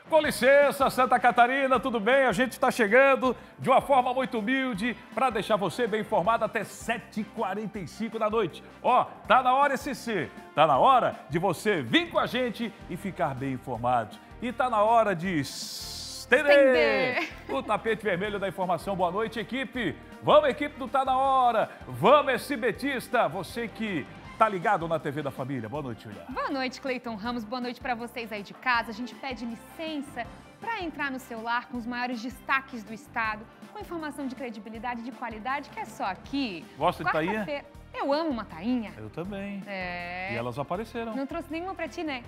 Com licença, Santa Catarina, tudo bem? A gente está chegando de uma forma muito humilde para deixar você bem informado até 7h45 da noite. Ó, tá na hora SC, tá na hora de você vir com a gente e ficar bem informado. E tá na hora de estender o tapete vermelho da informação. Boa noite, equipe. Vamos, equipe do Tá Na Hora. Vamos, SBTista. Você que tá ligado na TV da família. Boa noite, Julia. Boa noite, Cleiton Ramos. Boa noite para vocês aí de casa. A gente pede licença para entrar no seu lar com os maiores destaques do estado, com informação de credibilidade e de qualidade, que é só aqui. Gosta de tainha? Eu amo uma tainha. Eu também. É. E elas apareceram. Não trouxe nenhuma pra ti, né?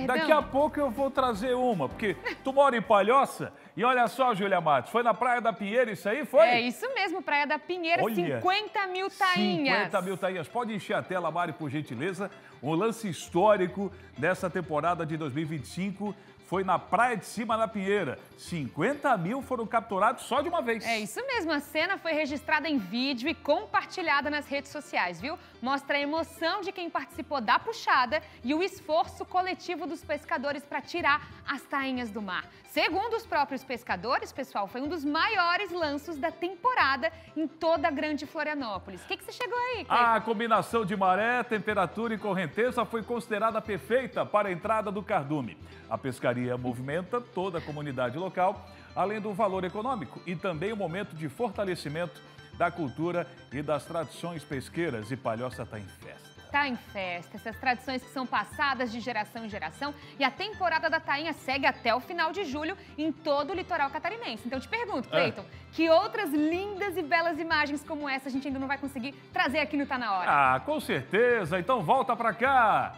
Daqui a pouco eu vou trazer uma, porque tu mora em Palhoça e olha só, Júlia Matos, foi na Praia da Pinheira isso aí, foi? É isso mesmo, Praia da Pinheira, olha, 50 mil tainhas. 50 mil tainhas. Pode encher a tela, Mari, por gentileza. Um lance histórico dessa temporada de 2025 foi na Praia de Cima da Pinheira. 50 mil foram capturados só de uma vez. É isso mesmo, a cena foi registrada em vídeo e compartilhada nas redes sociais, viu? Mostra a emoção de quem participou da puxada e o esforço coletivo dos pescadores para tirar as tainhas do mar. Segundo os próprios pescadores, pessoal, foi um dos maiores lanços da temporada em toda a Grande Florianópolis. O que você chegou aí, Cleiton? A combinação de maré, temperatura e correnteza foi considerada perfeita para a entrada do cardume. A pescaria movimenta toda a comunidade local, além do valor econômico e também o momento de fortalecimento da cultura e das tradições pesqueiras. E Palhoça está em festa. Tá em festa, essas tradições que são passadas de geração em geração, e a temporada da tainha segue até o final de julho em todo o litoral catarinense. Então eu te pergunto, Cleiton, que outras lindas e belas imagens como essa a gente ainda não vai conseguir trazer aqui no Tá Na Hora? Ah, com certeza, então volta pra cá.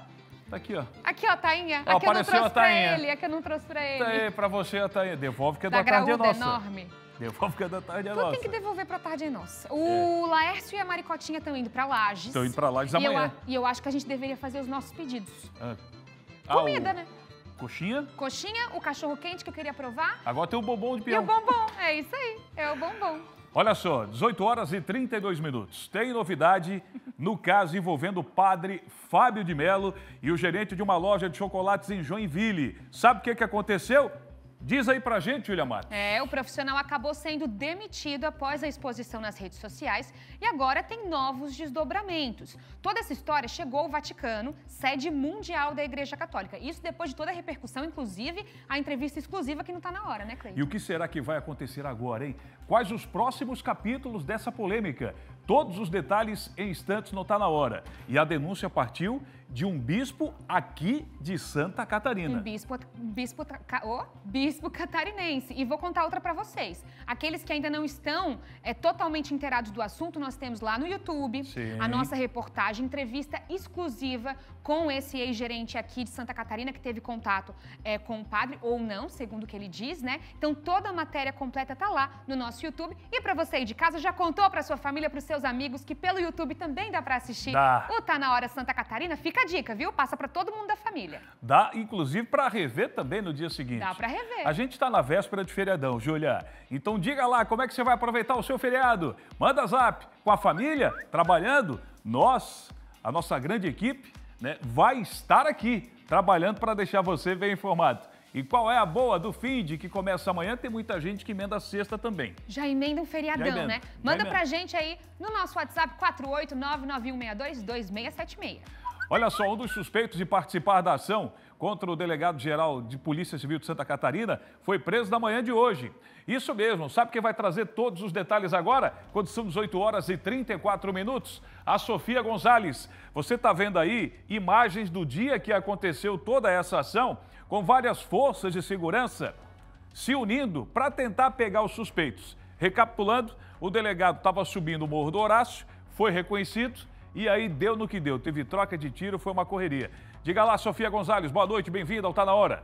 Tá aqui, ó. Aqui, ó, tainha. Ó, aqui eu não trouxe pra tainha. ele, aqui eu não trouxe pra ele. Tá aí, pra você a tainha. Devolve que é da tarde é nossa. Enorme. Devolve que é da tarde é nossa. Tu tem que devolver pra tarde é nossa. O Laércio e a Maricotinha estão indo pra Lages. Estão indo pra Lages amanhã. E eu acho que a gente deveria fazer os nossos pedidos. Comida, né? Coxinha? Coxinha, o cachorro quente que eu queria provar. Agora tem o bombom de peão. E o bombom, é isso aí, é o bombom. Olha só, 18 horas e 32 minutos. Tem novidade no caso envolvendo o padre Fábio de Mello e o gerente de uma loja de chocolates em Joinville. Sabe o que aconteceu? Diz aí pra gente, Julia Matos. O profissional acabou sendo demitido após a exposição nas redes sociais e agora tem novos desdobramentos. Toda essa história chegou ao Vaticano, sede mundial da Igreja Católica. Isso depois de toda a repercussão, inclusive a entrevista exclusiva que não tá na hora, né, Cleiton? E o que será que vai acontecer agora, hein? Quais os próximos capítulos dessa polêmica? Todos os detalhes em instantes não tá na hora. E a denúncia partiu de um bispo aqui de Santa Catarina. Um bispo catarinense. E vou contar outra para vocês. Aqueles que ainda não estão totalmente inteirados do assunto, nós temos lá no YouTube a nossa reportagem, entrevista exclusiva com esse ex-gerente aqui de Santa Catarina que teve contato com o padre, ou não, segundo o que ele diz, né? Então toda a matéria completa tá lá no nosso YouTube. E para você aí de casa, já contou para sua família, para os seus amigos que pelo YouTube também dá para assistir o Tá Na Hora Santa Catarina? Fica a dica, viu? Passa para todo mundo da família. Dá, inclusive, para rever também no dia seguinte. Dá para rever. A gente está na véspera de feriadão, Júlia. Então diga lá como é que você vai aproveitar o seu feriado. Manda zap com a família, trabalhando. Nós, a nossa grande equipe, né, vai estar aqui trabalhando para deixar você bem informado. E qual é a boa do finde que começa amanhã? Tem muita gente que emenda a sexta também. Já emenda um feriadão, né? Manda pra gente aí no nosso WhatsApp 48991622676. Olha só, um dos suspeitos de participar da ação contra o delegado-geral de Polícia Civil de Santa Catarina foi preso na manhã de hoje. Isso mesmo, sabe quem vai trazer todos os detalhes agora? Quando são 18 horas e 34 minutos? A Sofia Gonzalez. Você está vendo aí imagens do dia que aconteceu toda essa ação, com várias forças de segurança se unindo para tentar pegar os suspeitos. Recapitulando, o delegado estava subindo o Morro do Horácio, foi reconhecido e aí deu no que deu. Teve troca de tiro, foi uma correria. Diga lá, Sofia Gonzalez, boa noite, bem-vinda ao Tá Na Hora.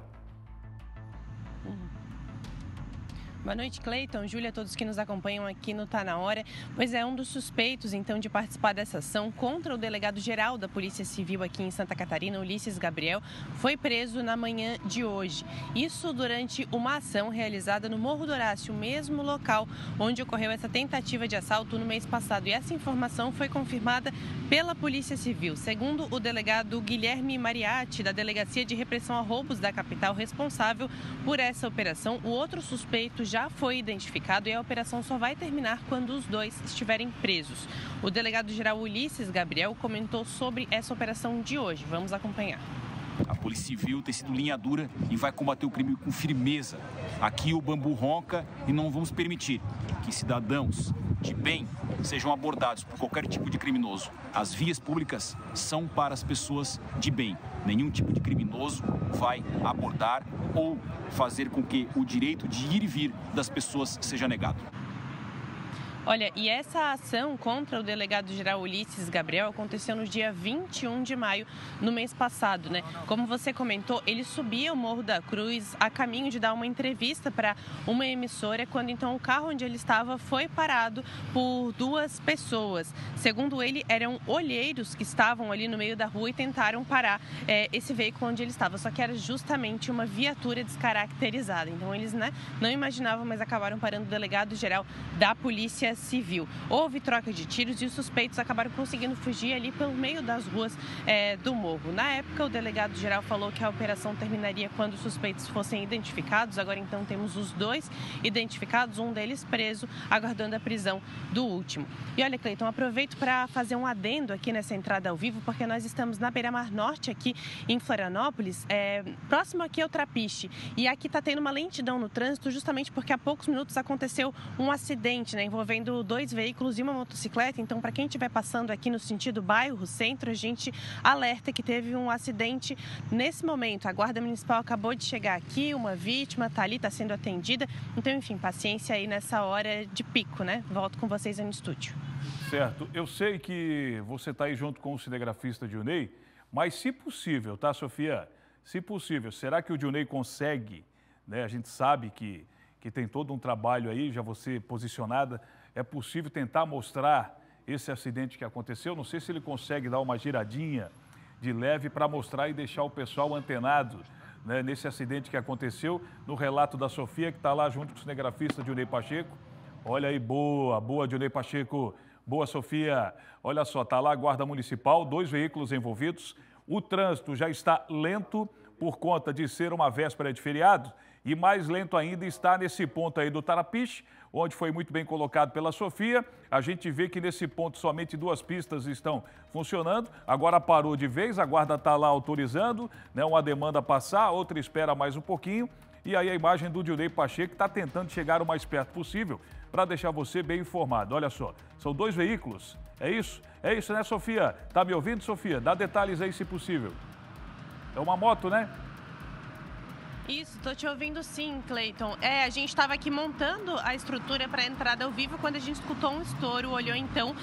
Boa noite, Cleiton, Júlia, todos que nos acompanham aqui no Tá Na Hora. Pois é, um dos suspeitos, então, de participar dessa ação contra o delegado-geral da Polícia Civil aqui em Santa Catarina, Ulisses Gabriel, foi preso na manhã de hoje. Isso durante uma ação realizada no Morro do Horácio, o mesmo local onde ocorreu essa tentativa de assalto no mês passado. E essa informação foi confirmada pela Polícia Civil. Segundo o delegado Guilherme Mariatti, da Delegacia de Repressão a Roubos da capital, responsável por essa operação, o outro suspeito já foi identificado e a operação só vai terminar quando os dois estiverem presos. O delegado-geral Ulisses Gabriel comentou sobre essa operação de hoje. Vamos acompanhar. A Polícia Civil tem sido linha dura e vai combater o crime com firmeza. Aqui o bambu ronca e não vamos permitir que cidadãos de bem sejam abordados por qualquer tipo de criminoso. As vias públicas são para as pessoas de bem. Nenhum tipo de criminoso vai abordar ou fazer com que o direito de ir e vir das pessoas seja negado. Olha, e essa ação contra o delegado-geral Ulisses Gabriel aconteceu no dia 21 de maio, no mês passado, né? Como você comentou, ele subia o Morro da Cruz a caminho de dar uma entrevista para uma emissora, quando então o carro onde ele estava foi parado por duas pessoas. Segundo ele, eram olheiros que estavam ali no meio da rua e tentaram parar esse veículo onde ele estava, só que era justamente uma viatura descaracterizada. Então eles, né, não imaginavam, mas acabaram parando o delegado-geral da Polícia Civil. Houve troca de tiros e os suspeitos acabaram conseguindo fugir ali pelo meio das ruas do morro. Na época, o delegado-geral falou que a operação terminaria quando os suspeitos fossem identificados. Agora, então, temos os dois identificados, um deles preso, aguardando a prisão do último. E olha, Cleiton, aproveito para fazer um adendo aqui nessa entrada ao vivo, porque nós estamos na Beira-Mar Norte, aqui em Florianópolis, próximo aqui ao Trapiche. E aqui está tendo uma lentidão no trânsito, justamente porque há poucos minutos aconteceu um acidente, né, envolvendo dois veículos e uma motocicleta. Então, para quem estiver passando aqui no sentido bairro-centro, a gente alerta que teve um acidente nesse momento. A Guarda Municipal acabou de chegar aqui, uma vítima está ali, está sendo atendida. Então, enfim, paciência aí nessa hora de pico, né? Volto com vocês aí no estúdio. Certo. Eu sei que você está aí junto com o cinegrafista Dionei, mas se possível, tá, Sofia? Se possível, será que o Dionei consegue, né? A gente sabe que tem todo um trabalho aí, já você posicionada. É possível tentar mostrar esse acidente que aconteceu? Não sei se ele consegue dar uma giradinha de leve para mostrar e deixar o pessoal antenado, né, nesse acidente que aconteceu, no relato da Sofia, que está lá junto com o cinegrafista Dionei Pacheco. Olha aí, boa, Dionei Pacheco. Boa, Sofia. Olha só, está lá a Guarda Municipal, 2 veículos envolvidos. O trânsito já está lento por conta de ser uma véspera de feriado. E mais lento ainda está nesse ponto aí do Trapiche, onde foi muito bem colocado pela Sofia. A gente vê que nesse ponto somente 2 pistas estão funcionando. Agora parou de vez, a guarda está lá autorizando, né, uma demanda passar, outra espera mais um pouquinho. E aí a imagem do Dionei Pacheco está tentando chegar o mais perto possível para deixar você bem informado. Olha só, são 2 veículos. É isso? É isso, né, Sofia? Tá me ouvindo, Sofia? Dá detalhes aí, se possível. É uma moto, né? Isso, tô te ouvindo sim, Cleiton. A gente estava aqui montando a estrutura para a entrada ao vivo quando a gente escutou um estouro, olhou então,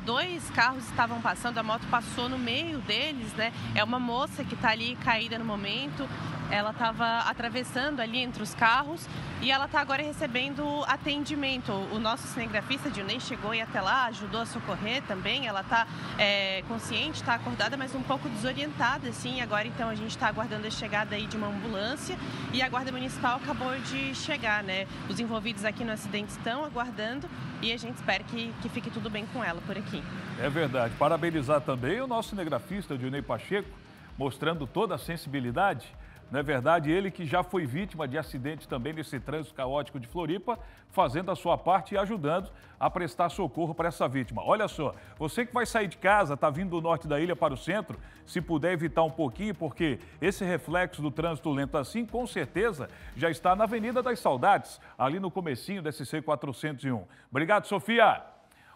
2 carros estavam passando, a moto passou no meio deles, né? É uma moça que está ali caída no momento, ela estava atravessando ali entre os carros e ela está agora recebendo atendimento. O nosso cinegrafista Dionei chegou e até lá, ajudou a socorrer também, ela está consciente, está acordada, mas um pouco desorientada, assim. Agora então a gente está aguardando a chegada aí de uma ambulância e a Guarda Municipal acabou de chegar, né? Os envolvidos aqui no acidente estão aguardando e a gente espera que fique tudo bem com ela por aqui. É verdade. Parabenizar também o nosso cinegrafista Dionei Pacheco, mostrando toda a sensibilidade. Não é verdade? Ele que já foi vítima de acidente também nesse trânsito caótico de Floripa, fazendo a sua parte e ajudando a prestar socorro para essa vítima. Olha só, você que vai sair de casa, está vindo do norte da ilha para o centro, se puder evitar um pouquinho, porque esse reflexo do trânsito lento assim, com certeza, já está na Avenida das Saudades, ali no comecinho da SC 401. Obrigado, Sofia.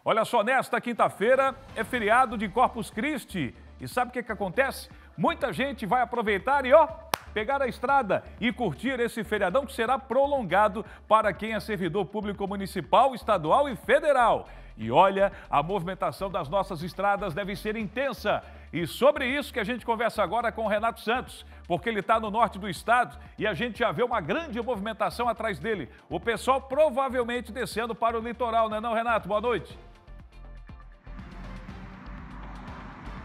Olha só, nesta quinta-feira é feriado de Corpus Christi. E sabe o que acontece? Muita gente vai aproveitar e, pegar a estrada e curtir esse feriadão que será prolongado para quem é servidor público municipal, estadual e federal. E olha, a movimentação das nossas estradas deve ser intensa. E sobre isso que a gente conversa agora com o Renato Santos, porque ele está no norte do estado e a gente já vê uma grande movimentação atrás dele. O pessoal provavelmente descendo para o litoral, não é não, Renato? Boa noite.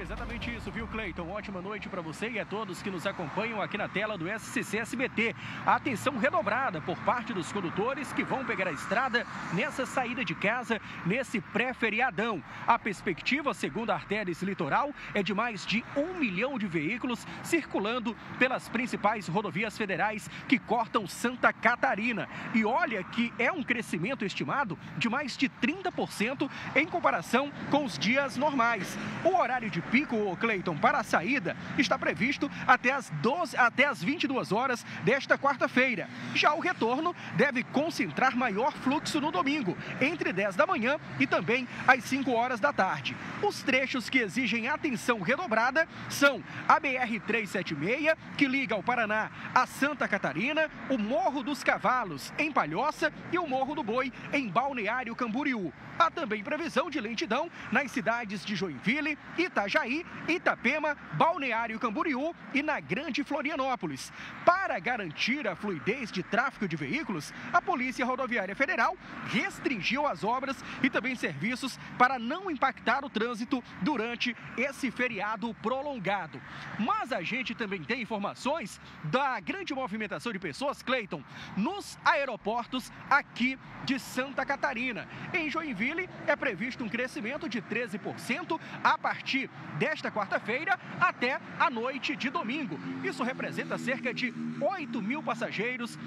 Exatamente isso, viu, Cleiton? Ótima noite para você e a todos que nos acompanham aqui na tela do SCC SBT. A atenção redobrada por parte dos condutores que vão pegar a estrada nessa saída de casa, nesse pré-feriadão. A perspectiva, segundo a Artéries Litoral, é de mais de 1 milhão de veículos circulando pelas principais rodovias federais que cortam Santa Catarina. E olha que é um crescimento estimado de mais de 30% em comparação com os dias normais. O horário de pico, Cleiton, para a saída está previsto até as 22 horas desta quarta-feira. Já o retorno deve concentrar maior fluxo no domingo, entre 10 da manhã e também às 5 horas da tarde. Os trechos que exigem atenção redobrada são a BR-376, que liga o Paraná a Santa Catarina, o Morro dos Cavalos, em Palhoça, e o Morro do Boi, em Balneário Camboriú. Há também previsão de lentidão nas cidades de Joinville, Itajaí, Itapema, Balneário Camboriú e na Grande Florianópolis. Para garantir a fluidez de tráfego de veículos, a Polícia Rodoviária Federal restringiu as obras e também serviços para não impactar o trânsito durante esse feriado prolongado. Mas a gente também tem informações da grande movimentação de pessoas, Cleiton, nos aeroportos aqui de Santa Catarina. Em Joinville, é previsto um crescimento de 13% a partir desta quarta-feira até a noite de domingo. Isso representa cerca de 8 mil passageiros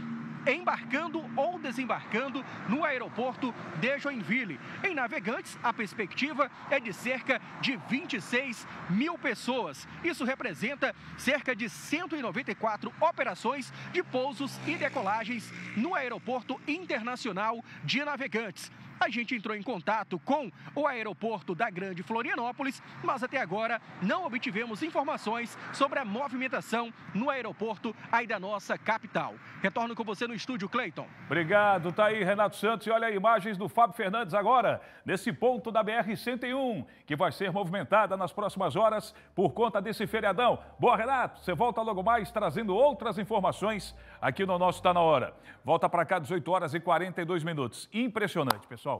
embarcando ou desembarcando no aeroporto de Joinville. Em Navegantes, a perspectiva é de cerca de 26 mil pessoas. Isso representa cerca de 194 operações de pousos e decolagens no Aeroporto Internacional de Navegantes. A gente entrou em contato com o aeroporto da Grande Florianópolis, mas até agora não obtivemos informações sobre a movimentação no aeroporto aí da nossa capital. Retorno com você no estúdio, Cleiton. Obrigado, tá aí Renato Santos. E olha imagens do Fábio Fernandes agora, nesse ponto da BR-101, que vai ser movimentada nas próximas horas por conta desse feriadão. Boa, Renato, você volta logo mais trazendo outras informações aqui no nosso Tá Na Hora. Volta para cá, 18 horas e 42 minutos. Impressionante, pessoal.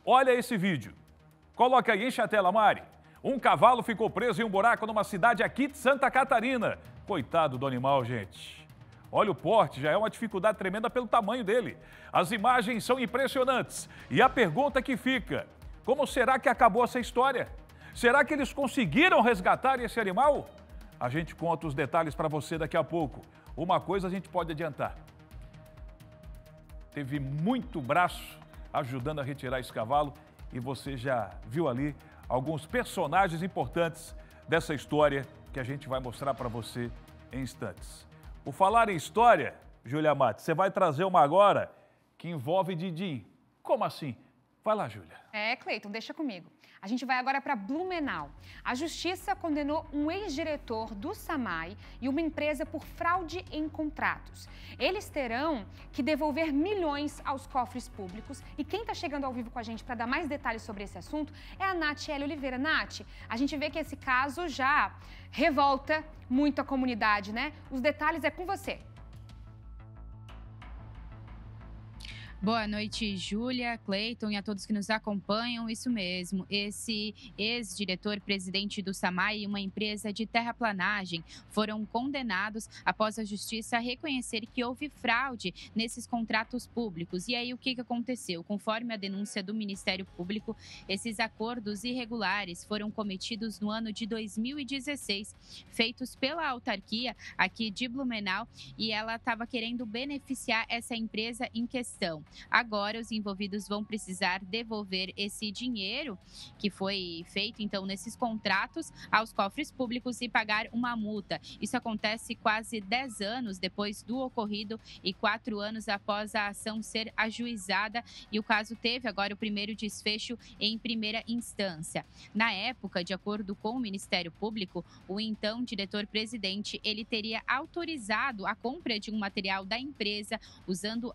Olha esse vídeo. Coloca aí, enche a tela, Mari. Um cavalo ficou preso em um buraco numa cidade aqui de Santa Catarina. Coitado do animal, gente. Olha o porte, já é uma dificuldade tremenda pelo tamanho dele. As imagens são impressionantes. E a pergunta que fica, como será que acabou essa história? Será que eles conseguiram resgatar esse animal? A gente conta os detalhes para você daqui a pouco. Uma coisa a gente pode adiantar. Teve muito braço ajudando a retirar esse cavalo e você já viu ali alguns personagens importantes dessa história que a gente vai mostrar para você em instantes. Por falar em história, Júlia Matos, você vai trazer uma agora que envolve Didi. Como assim? Vai lá, Júlia. Cleiton, deixa comigo. A gente vai agora para Blumenau. A justiça condenou um ex-diretor do SAMAI e uma empresa por fraude em contratos. Eles terão que devolver milhões aos cofres públicos. E quem está chegando ao vivo com a gente para dar mais detalhes sobre esse assunto é a Nath L. Oliveira. Nath, a gente vê que esse caso já revolta muito a comunidade, né? Os detalhes é com você. Boa noite, Júlia, Cleiton e a todos que nos acompanham. Isso mesmo, esse ex-diretor-presidente do SAMAI e uma empresa de terraplanagem foram condenados após a justiça reconhecer que houve fraude nesses contratos públicos. E aí, o que aconteceu? Conforme a denúncia do Ministério Público, esses acordos irregulares foram cometidos no ano de 2016, feitos pela autarquia aqui de Blumenau, e ela estava querendo beneficiar essa empresa em questão. Agora, os envolvidos vão precisar devolver esse dinheiro que foi feito, então, nesses contratos aos cofres públicos e pagar uma multa. Isso acontece quase 10 anos depois do ocorrido e 4 anos após a ação ser ajuizada. E o caso teve agora o primeiro desfecho em primeira instância. Na época, de acordo com o Ministério Público, o então diretor-presidente, ele teria autorizado a compra de um material da empresa usando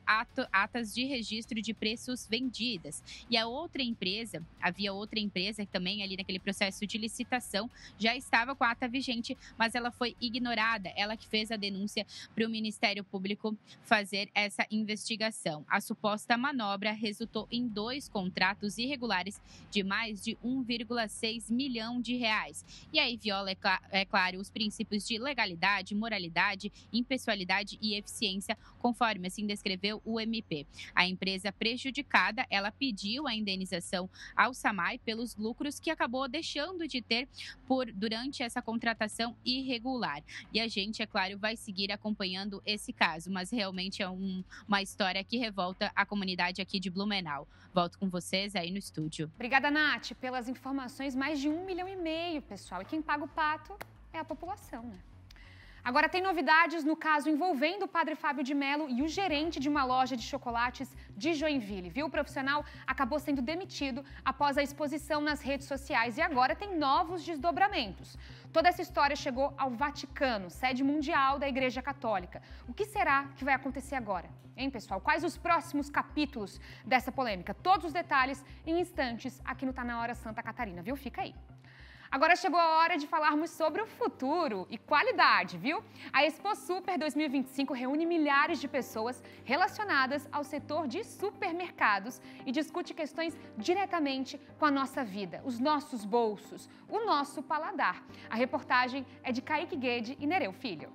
atas de registro de preços vendidas. E havia outra empresa que também ali naquele processo de licitação já estava com a ata vigente, mas ela foi ignorada. Ela que fez a denúncia para o Ministério Público fazer essa investigação. A suposta manobra resultou em 2 contratos irregulares de mais de 1,6 milhão de reais. E aí viola, é claro, os princípios de legalidade, moralidade, impessoalidade e eficiência, conforme assim descreveu o MP. A empresa prejudicada, ela pediu a indenização ao SAMAI pelos lucros que acabou deixando de ter durante essa contratação irregular. E a gente, é claro, vai seguir acompanhando esse caso, mas realmente é uma história que revolta a comunidade aqui de Blumenau. Volto com vocês aí no estúdio. Obrigada, Nath, pelas informações. Mais de 1,5 milhão, pessoal. E quem paga o pato é a população, né? Agora, tem novidades no caso envolvendo o padre Fábio de Mello e o gerente de uma loja de chocolates de Joinville, viu? O profissional acabou sendo demitido após a exposição nas redes sociais e agora tem novos desdobramentos. Toda essa história chegou ao Vaticano, sede mundial da Igreja Católica. O que será que vai acontecer agora? Hein, pessoal? Quais os próximos capítulos dessa polêmica? Todos os detalhes em instantes aqui no Tá Na Hora Santa Catarina, viu? Fica aí. Agora chegou a hora de falarmos sobre o futuro e qualidade, viu? A Expo Super 2025 reúne milhares de pessoas relacionadas ao setor de supermercados e discute questões diretamente com a nossa vida, os nossos bolsos, o nosso paladar. A reportagem é de Kaique Guede e Nereu Filho.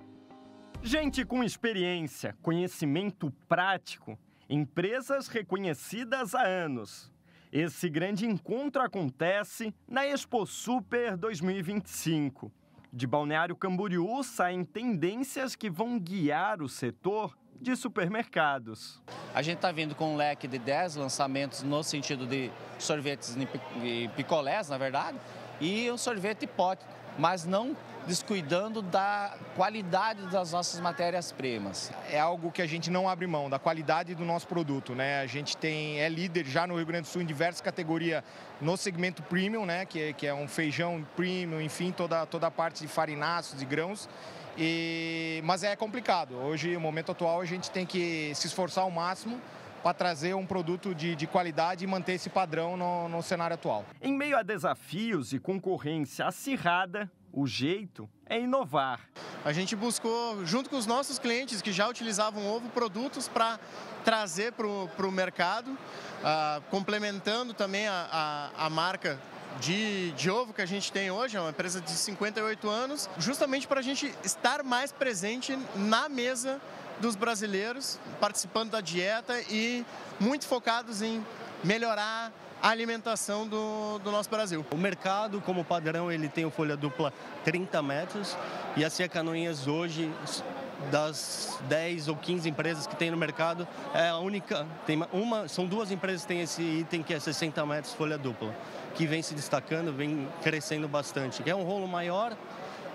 Gente com experiência, conhecimento prático, empresas reconhecidas há anos. Esse grande encontro acontece na Expo Super 2025. De Balneário Camboriú saem tendências que vão guiar o setor de supermercados. A gente está vindo com um leque de 10 lançamentos no sentido de sorvetes e picolés, na verdade, e um sorvete pote, mas não descuidando da qualidade das nossas matérias-primas. É algo que a gente não abre mão, da qualidade do nosso produto, né? A gente é líder já no Rio Grande do Sul em diversas categorias no segmento premium, né? Que é um feijão premium, enfim, toda a parte de farináceos e grãos. Mas é complicado. Hoje, no momento atual, a gente tem que se esforçar ao máximo para trazer um produto de qualidade e manter esse padrão no cenário atual. Em meio a desafios e concorrência acirrada, o jeito é inovar. A gente buscou, junto com os nossos clientes que já utilizavam ovo, produtos para trazer para o mercado, complementando também a marca de ovo que a gente tem hoje, é uma empresa de 58 anos, justamente para a gente estar mais presente na mesa dos brasileiros, participando da dieta e muito focados em melhorar a alimentação do nosso Brasil. O mercado, como padrão, ele tem o folha dupla 30 metros e a Canoinhas hoje, das 10 ou 15 empresas que tem no mercado, é a única, são 2 empresas que têm esse item que é 60 metros folha dupla, que vem se destacando, vem crescendo bastante, que é um rolo maior,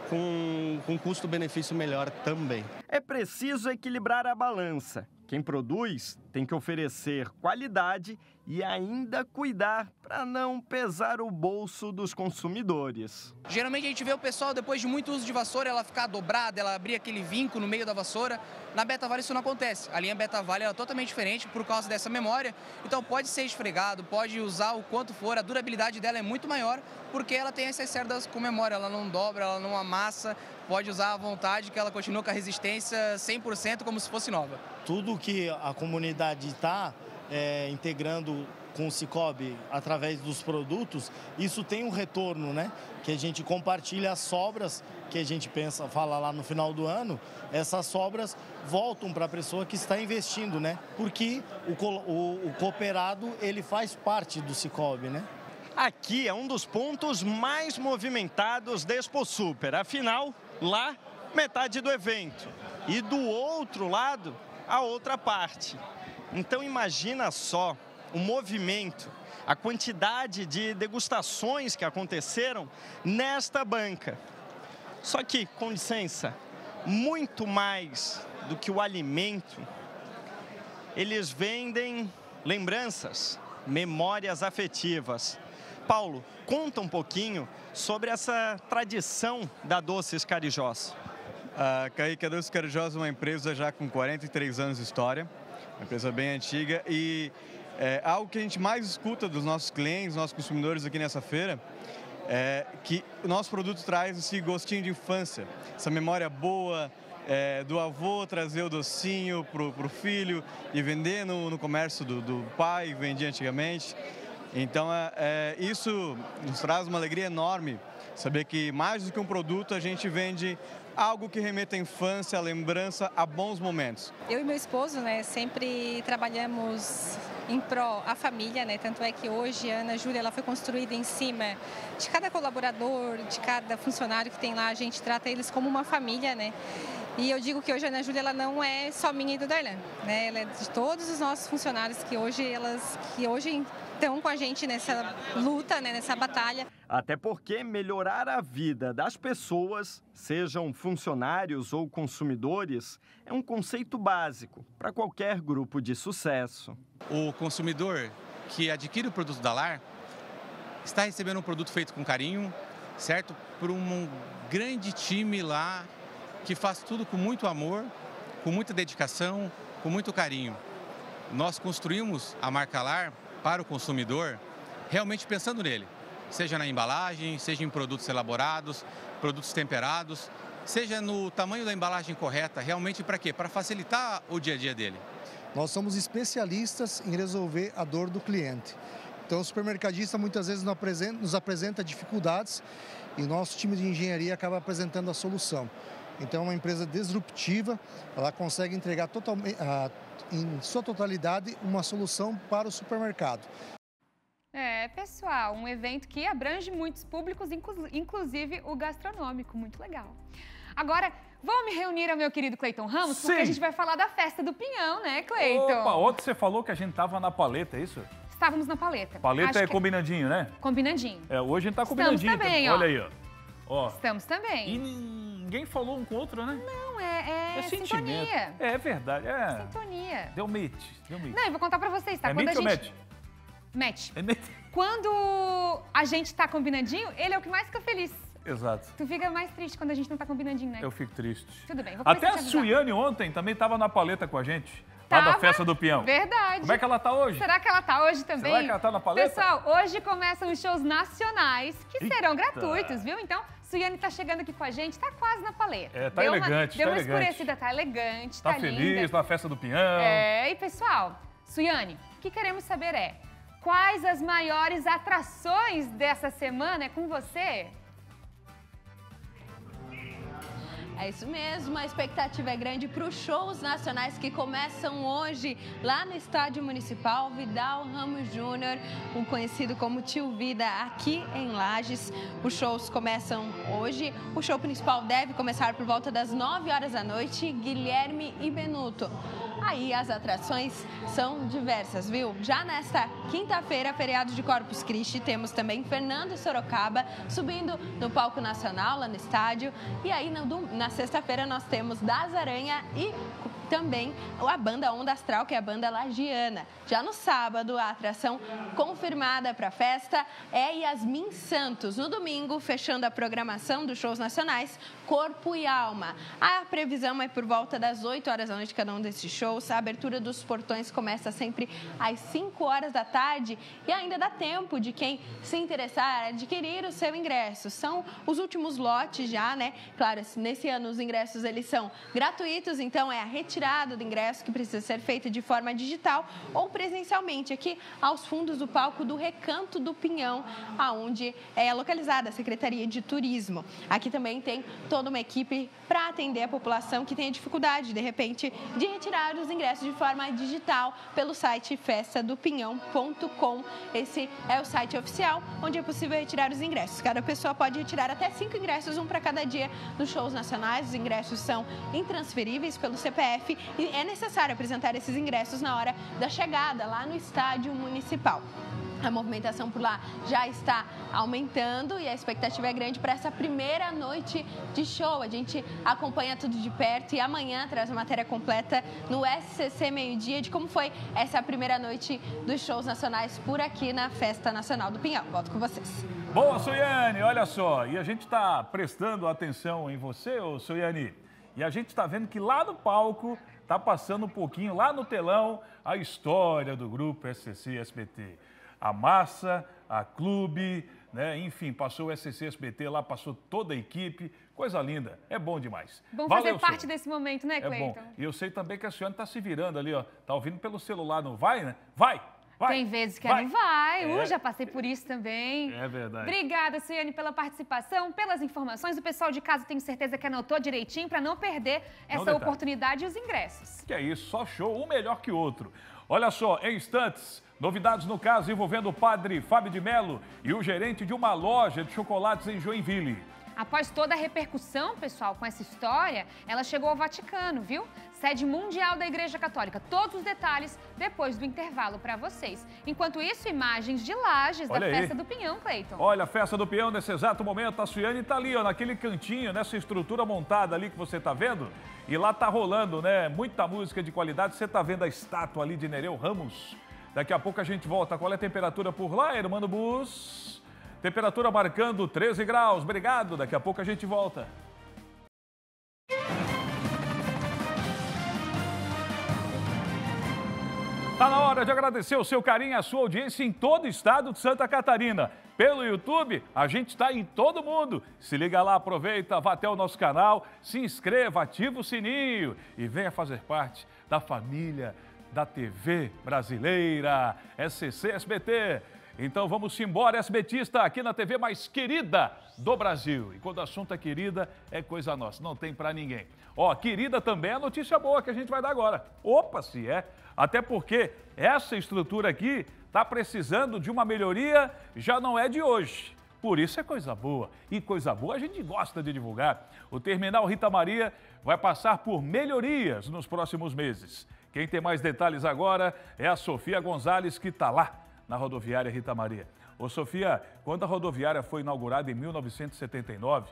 com custo-benefício melhor também. É preciso equilibrar a balança. Quem produz tem que oferecer qualidade e ainda cuidar para não pesar o bolso dos consumidores. Geralmente a gente vê o pessoal, depois de muito uso de vassoura, ela ficar dobrada, ela abrir aquele vinco no meio da vassoura. Na Beta Vale isso não acontece. A linha Beta Vale é totalmente diferente por causa dessa memória. Então pode ser esfregado, pode usar o quanto for, a durabilidade dela é muito maior porque ela tem essas cerdas com memória, ela não dobra, ela não amassa. Pode usar à vontade que ela continua com a resistência 100% como se fosse nova. Tudo que a comunidade está integrando com o Cicobi através dos produtos, isso tem um retorno, né? Que a gente compartilha as sobras que a gente fala lá no final do ano, essas sobras voltam para a pessoa que está investindo, né? Porque o cooperado, ele faz parte do Cicobi, né? Aqui é um dos pontos mais movimentados da Expo Super. Afinal, lá, metade do evento. E do outro lado, a outra parte. Então, imagina só o movimento, a quantidade de degustações que aconteceram nesta banca. Só que, com licença, muito mais do que o alimento, eles vendem lembranças, memórias afetivas. Paulo, conta um pouquinho sobre essa tradição da Doces Carijós. A Kaique, a Doces Carijós é uma empresa já com 43 anos de história. uma empresa bem antiga e algo que a gente mais escuta dos nossos clientes, nossos consumidores aqui nessa feira, é que o nosso produto traz esse gostinho de infância, essa memória boa do avô trazer o docinho pro filho e vender no comércio do pai, que vendia antigamente. Então, isso nos traz uma alegria enorme, saber que mais do que um produto, a gente vende algo que remeta à infância, à lembrança, a bons momentos. Eu e meu esposo, né, sempre trabalhamos em pró à família, né? Tanto é que hoje a Ana Júlia ela foi construída em cima de cada colaborador, de cada funcionário que tem lá, a gente trata eles como uma família, né? E eu digo que hoje a Ana Júlia ela não é só minha e do Darlan, né? Ela é de todos os nossos funcionários que hoje estão com a gente nessa luta, né? Nessa batalha. Até porque melhorar a vida das pessoas, sejam funcionários ou consumidores, é um conceito básico para qualquer grupo de sucesso. O consumidor que adquire o produto da LAR está recebendo um produto feito com carinho, certo? Por um grande time lá que faz tudo com muito amor, com muita dedicação, com muito carinho. Nós construímos a marca LAR para o consumidor realmente pensando nele, seja na embalagem, seja em produtos elaborados, produtos temperados, seja no tamanho da embalagem correta, realmente para quê? Para facilitar o dia a dia dele. Nós somos especialistas em resolver a dor do cliente. Então, o supermercadista muitas vezes nos apresenta dificuldades e nosso time de engenharia acaba apresentando a solução. Então, é uma empresa disruptiva, ela consegue entregar em sua totalidade uma solução para o supermercado. Pessoal, um evento que abrange muitos públicos, inclusive o gastronômico, muito legal. Agora, vamos me reunir ao meu querido Cleiton Ramos, porque a gente vai falar da festa do Pinhão, né, Cleiton? Opa, ontem você falou que a gente tava na paleta, é isso? Estávamos na paleta. Paleta é combinandinho, né? Combinandinho. Hoje a gente tá combinandinho. Estamos também, Olha aí, ó. Estamos também. E ninguém falou um com o outro, né? Não, é sintonia. É verdade, Sintonia. Deu match. Não, eu vou contar pra vocês, tá? Quando a gente... ou match? Match. É match. Quando a gente tá combinandinho, ele é o que mais fica feliz. Exato. Tu fica mais triste quando a gente não tá combinandinho, né? Eu fico triste. Tudo bem, vou Até a Suiane ontem também tava na paleta com a gente. Lá da festa do Pinhão. Verdade. Como é que ela tá hoje? Será que ela tá hoje também? Será que ela tá na paleta? Pessoal, hoje começam os shows nacionais, que serão gratuitos, viu? Então, Suiane tá chegando aqui com a gente, tá quase na paleta. Tá elegante, deu uma escurecida, tá elegante, tá linda. Tá feliz na festa do Pinhão. E pessoal, Suiane, o que queremos saber quais as maiores atrações dessa semana? É com você? É isso mesmo, a expectativa é grande para os shows nacionais que começam hoje lá no Estádio Municipal Vidal Ramos Júnior, o conhecido como Tio Vida, aqui em Lages. Os shows começam hoje, o show principal deve começar por volta das 9 horas da noite, Guilherme e Benuto. Aí as atrações são diversas, viu? Já nesta quinta-feira, feriado de Corpus Christi, temos também Fernando Sorocaba subindo no palco nacional lá no estádio. E aí na sexta-feira nós temos Das Aranha e também a banda Onda Astral, que é a banda lagiana. Já no sábado, a atração confirmada para a festa é Yasmin Santos. No domingo, fechando a programação dos shows nacionais, Corpo e Alma. A previsão é por volta das 8 horas da noite, cada um desses shows. A abertura dos portões começa sempre às 5 horas da tarde e ainda dá tempo de quem se interessar a adquirir o seu ingresso. São os últimos lotes já, né? Claro, nesse ano os ingressos eles são gratuitos, então é a retirada do ingresso que precisa ser feita de forma digital ou presencialmente aqui aos fundos do palco do Recanto do Pinhão, aonde é localizada a Secretaria de Turismo. Aqui também tem toda uma equipe para atender a população que tenha dificuldade, de repente, de retirar os ingressos de forma digital pelo site festadopinhão.com. Esse é o site oficial onde é possível retirar os ingressos. Cada pessoa pode retirar até 5 ingressos, um para cada dia nos shows nacionais. Os ingressos são intransferíveis pelo CPF e é necessário apresentar esses ingressos na hora da chegada lá no estádio municipal. A movimentação por lá já está aumentando e a expectativa é grande para essa primeira noite de show. A gente acompanha tudo de perto e amanhã traz a matéria completa no SCC Meio-Dia de como foi essa primeira noite dos shows nacionais por aqui na Festa Nacional do Pinhão. Volto com vocês. Boa, Suiane, olha só, e a gente está prestando atenção em você, ô Suiane, E a gente está vendo que lá no palco está passando um pouquinho, lá no telão, a história do grupo SCC SBT. A massa, a clube, né? Enfim, passou o SCC SBT lá, passou toda a equipe. Coisa linda, é bom demais. Bom fazer parte desse momento, né, Cleiton? É bom. E eu sei também que a senhora está se virando ali, ó. Tá ouvindo pelo celular, não vai, né? Vai! Vai, tem vezes que não vai. Já passei por isso também. É verdade. Obrigada, Suiane, pela participação, pelas informações. O pessoal de casa, tenho certeza que anotou direitinho para não perder essa oportunidade e os ingressos. Que é isso, só show, um melhor que o outro. Olha só, em instantes, novidades no caso envolvendo o padre Fábio de Mello e o gerente de uma loja de chocolates em Joinville. Após toda a repercussão, pessoal, com essa história, ela chegou ao Vaticano, viu? Sede mundial da Igreja Católica. Todos os detalhes depois do intervalo para vocês. Enquanto isso, imagens de Lages da Festa do Pinhão, Cleiton. Olha, a Festa do Pinhão, nesse exato momento, a Suiane está ali, ó, naquele cantinho, nessa estrutura montada ali que você está vendo. E lá tá rolando, né? Muita música de qualidade. Você está vendo a estátua ali de Nereu Ramos. Daqui a pouco a gente volta. Qual é a temperatura por lá, Hermano Bus? Temperatura marcando 13 graus. Obrigado. Daqui a pouco a gente volta. Tá na hora de agradecer o seu carinho e a sua audiência em todo o estado de Santa Catarina. Pelo YouTube, a gente está em todo mundo. Se liga lá, aproveita, vá até o nosso canal, se inscreva, ativa o sininho e venha fazer parte da família da TV brasileira, SCC SBT. Então vamos embora, SBTista, aqui na TV mais querida do Brasil. E quando o assunto é querida, é coisa nossa, não tem pra ninguém. Ó, querida também é a notícia boa que a gente vai dar agora. Opa, se é. Até porque essa estrutura aqui está precisando de uma melhoria, já não é de hoje. Por isso é coisa boa. E coisa boa a gente gosta de divulgar. O terminal Rita Maria vai passar por melhorias nos próximos meses. Quem tem mais detalhes agora é a Sofia Gonzalez, que está lá na rodoviária Rita Maria. Ô Sofia, quando a rodoviária foi inaugurada em 1979,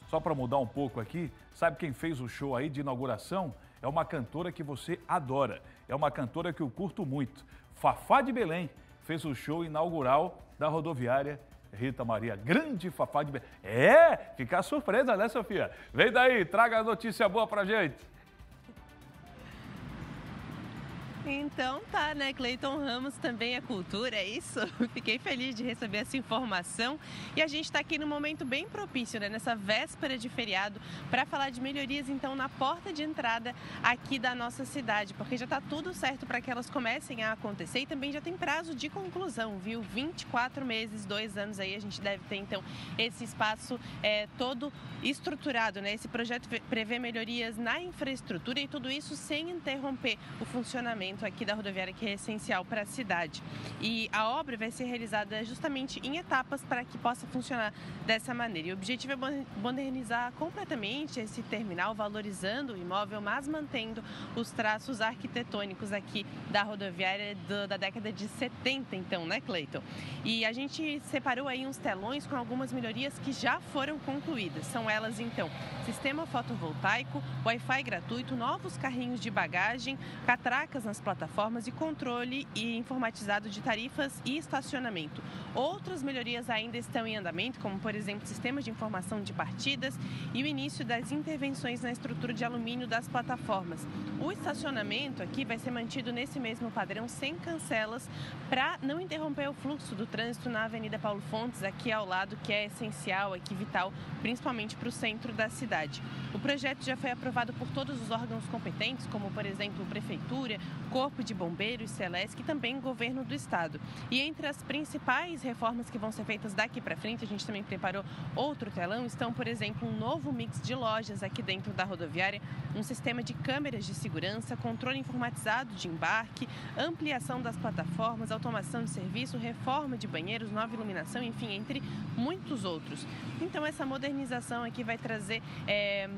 só para mudar um pouco aqui, sabe quem fez o show aí de inauguração? É uma cantora que você adora, é uma cantora que eu curto muito. Fafá de Belém fez o show inaugural da rodoviária Rita Maria. Grande Fafá de Belém. Fica surpresa, né, Sofia? Vem daí, traga a notícia boa pra gente. Então tá, né? Cleiton Ramos também é cultura, é isso? Fiquei feliz de receber essa informação. E a gente está aqui num momento bem propício, né? Nessa véspera de feriado, para falar de melhorias, então, na porta de entrada aqui da nossa cidade. Porque já está tudo certo para que elas comecem a acontecer e também já tem prazo de conclusão, viu? 24 meses, 2 anos aí, a gente deve ter, então, esse espaço todo estruturado, né? Esse projeto prevê melhorias na infraestrutura e tudo isso sem interromper o funcionamento aqui da rodoviária, que é essencial para a cidade. E a obra vai ser realizada justamente em etapas para que possa funcionar dessa maneira. E o objetivo é modernizar completamente esse terminal, valorizando o imóvel, mas mantendo os traços arquitetônicos aqui da rodoviária da década de 70, então, né, Cleiton? E a gente separou aí uns telões com algumas melhorias que já foram concluídas. São elas, então, sistema fotovoltaico, Wi-Fi gratuito, novos carrinhos de bagagem, catracas nas plataformas e controle informatizado de tarifas e estacionamento. Outras melhorias ainda estão em andamento, como, por exemplo, sistemas de informação de partidas e o início das intervenções na estrutura de alumínio das plataformas. O estacionamento aqui vai ser mantido nesse mesmo padrão, sem cancelas, para não interromper o fluxo do trânsito na Avenida Paulo Fontes, aqui ao lado, que é essencial, aqui vital, principalmente para o centro da cidade. O projeto já foi aprovado por todos os órgãos competentes, como, por exemplo, Prefeitura, Corpo de Bombeiros, Celesc e também Governo do Estado. E entre as principais reformas que vão ser feitas daqui para frente, a gente também preparou outro telão, estão, por exemplo, um novo mix de lojas aqui dentro da rodoviária, um sistema de câmeras de segurança, controle informatizado de embarque, ampliação das plataformas, automação de serviço, reforma de banheiros, nova iluminação, enfim, entre muitos outros. Então, essa modernização aqui vai trazer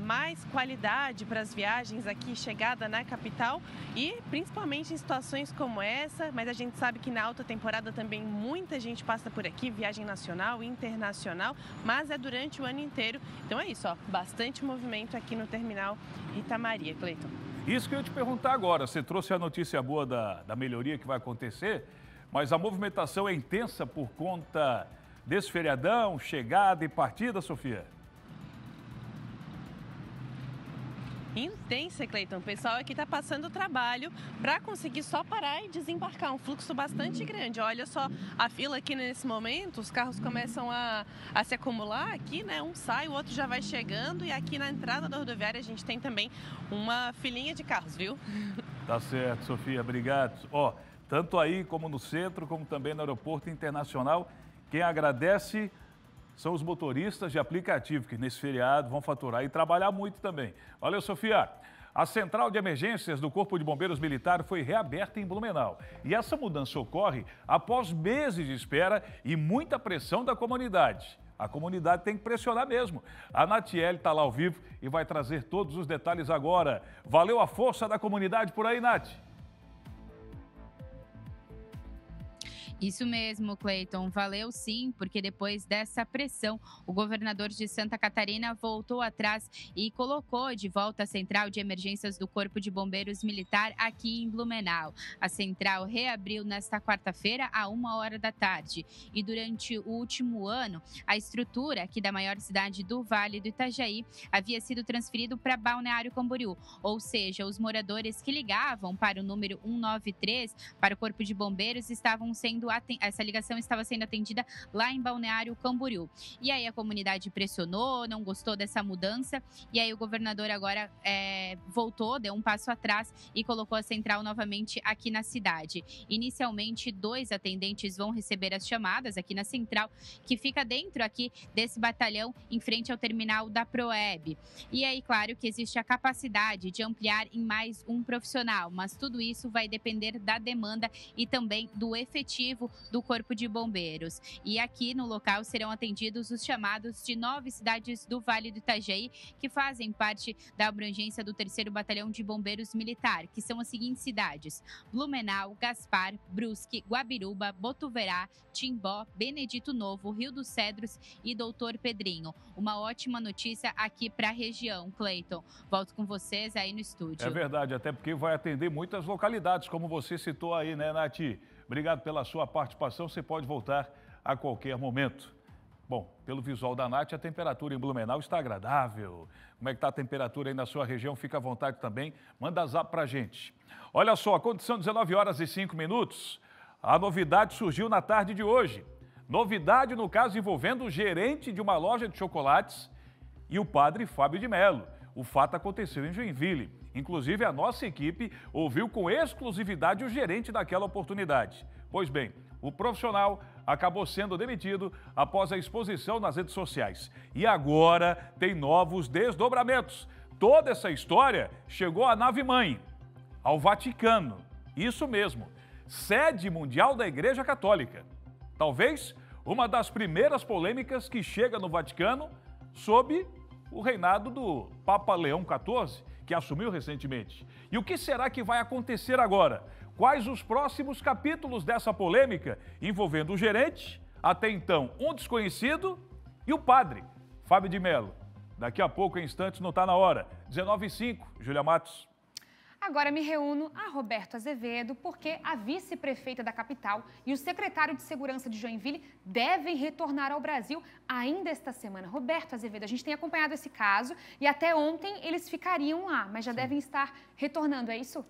mais qualidade para as viagens aqui, chegada na capital e principalmente em situações como essa, mas a gente sabe que na alta temporada também muita gente passa por aqui, viagem nacional e internacional, mas é durante o ano inteiro. Então é isso, ó, bastante movimento aqui no terminal Rita Maria, Cleiton. Isso que eu ia te perguntar agora, você trouxe a notícia boa da melhoria que vai acontecer, mas a movimentação é intensa por conta desse feriadão, chegada e partida, Sofia? intensa, Cleiton. O pessoal aqui está passando trabalho para conseguir só parar e desembarcar. Um fluxo bastante grande. Olha só a fila aqui nesse momento, os carros começam a se acumular aqui, né? Um sai, o outro já vai chegando. E aqui na entrada da rodoviária a gente tem também uma filinha de carros, viu? Tá certo, Sofia, obrigado. Ó, tanto aí como no centro, como também no aeroporto internacional, quem agradece são os motoristas de aplicativo, que nesse feriado vão faturar e trabalhar muito também. Valeu, Sofia. A central de emergências do Corpo de Bombeiros Militar foi reaberta em Blumenau. E essa mudança ocorre após meses de espera e muita pressão da comunidade. A comunidade tem que pressionar mesmo. A Natiele está lá ao vivo e vai trazer todos os detalhes agora. Valeu a força da comunidade por aí, Nath. Isso mesmo, Cleiton. Valeu sim, porque depois dessa pressão, o governador de Santa Catarina voltou atrás e colocou de volta a central de emergências do Corpo de Bombeiros Militar aqui em Blumenau. A central reabriu nesta quarta-feira, à 1h da tarde. E durante o último ano, a estrutura aqui da maior cidade do Vale do Itajaí havia sido transferido para Balneário Camboriú. Ou seja, os moradores que ligavam para o número 193, para o Corpo de Bombeiros, essa ligação estava sendo atendida lá em Balneário Camboriú. E aí a comunidade pressionou, não gostou dessa mudança, e aí o governador agora voltou, deu um passo atrás e colocou a central novamente aqui na cidade. Inicialmente, 2 atendentes vão receber as chamadas aqui na central, que fica dentro aqui desse batalhão, em frente ao terminal da Proeb. E aí, claro que existe a capacidade de ampliar em mais um profissional, mas tudo isso vai depender da demanda e também do efetivo do Corpo de Bombeiros. E aqui no local serão atendidos os chamados de 9 cidades do Vale do Itajaí, que fazem parte da abrangência do 3º Batalhão de Bombeiros Militar, que são as seguintes cidades: Blumenau, Gaspar, Brusque, Guabiruba, Botuverá, Timbó, Benedito Novo, Rio dos Cedros e Doutor Pedrinho. Uma ótima notícia aqui para a região, Cleiton. Volto com vocês aí no estúdio. É verdade, até porque vai atender muitas localidades, como você citou aí, né, Nath? Obrigado pela sua participação, você pode voltar a qualquer momento. Bom, pelo visual da Nath, a temperatura em Blumenau está agradável. Como é que está a temperatura aí na sua região? Fica à vontade também, manda zap pra gente. Olha só, a condição 19h05. A novidade surgiu na tarde de hoje. Novidade no caso envolvendo o gerente de uma loja de chocolates e o padre Fábio de Mello. O fato aconteceu em Joinville. Inclusive, a nossa equipe ouviu com exclusividade o gerente daquela oportunidade. Pois bem, o profissional acabou sendo demitido após a exposição nas redes sociais. E agora tem novos desdobramentos. Toda essa história chegou à nave-mãe, ao Vaticano. Isso mesmo, sede mundial da Igreja Católica. Talvez uma das primeiras polêmicas que chega no Vaticano sob o reinado do Papa Leão XIV, que assumiu recentemente. E o que será que vai acontecer agora? Quais os próximos capítulos dessa polêmica envolvendo o gerente, até então um desconhecido, e o padre, Fábio de Mello? Daqui a pouco, em instantes, não está na hora. 19h05, Júlia Matos. Agora me reúno a Roberto Azevedo, porque a vice-prefeita da capital e o secretário de Segurança de Joinville devem retornar ao Brasil ainda esta semana. Roberto Azevedo, a gente tem acompanhado esse caso e até ontem eles ficariam lá, mas já devem estar retornando, é isso?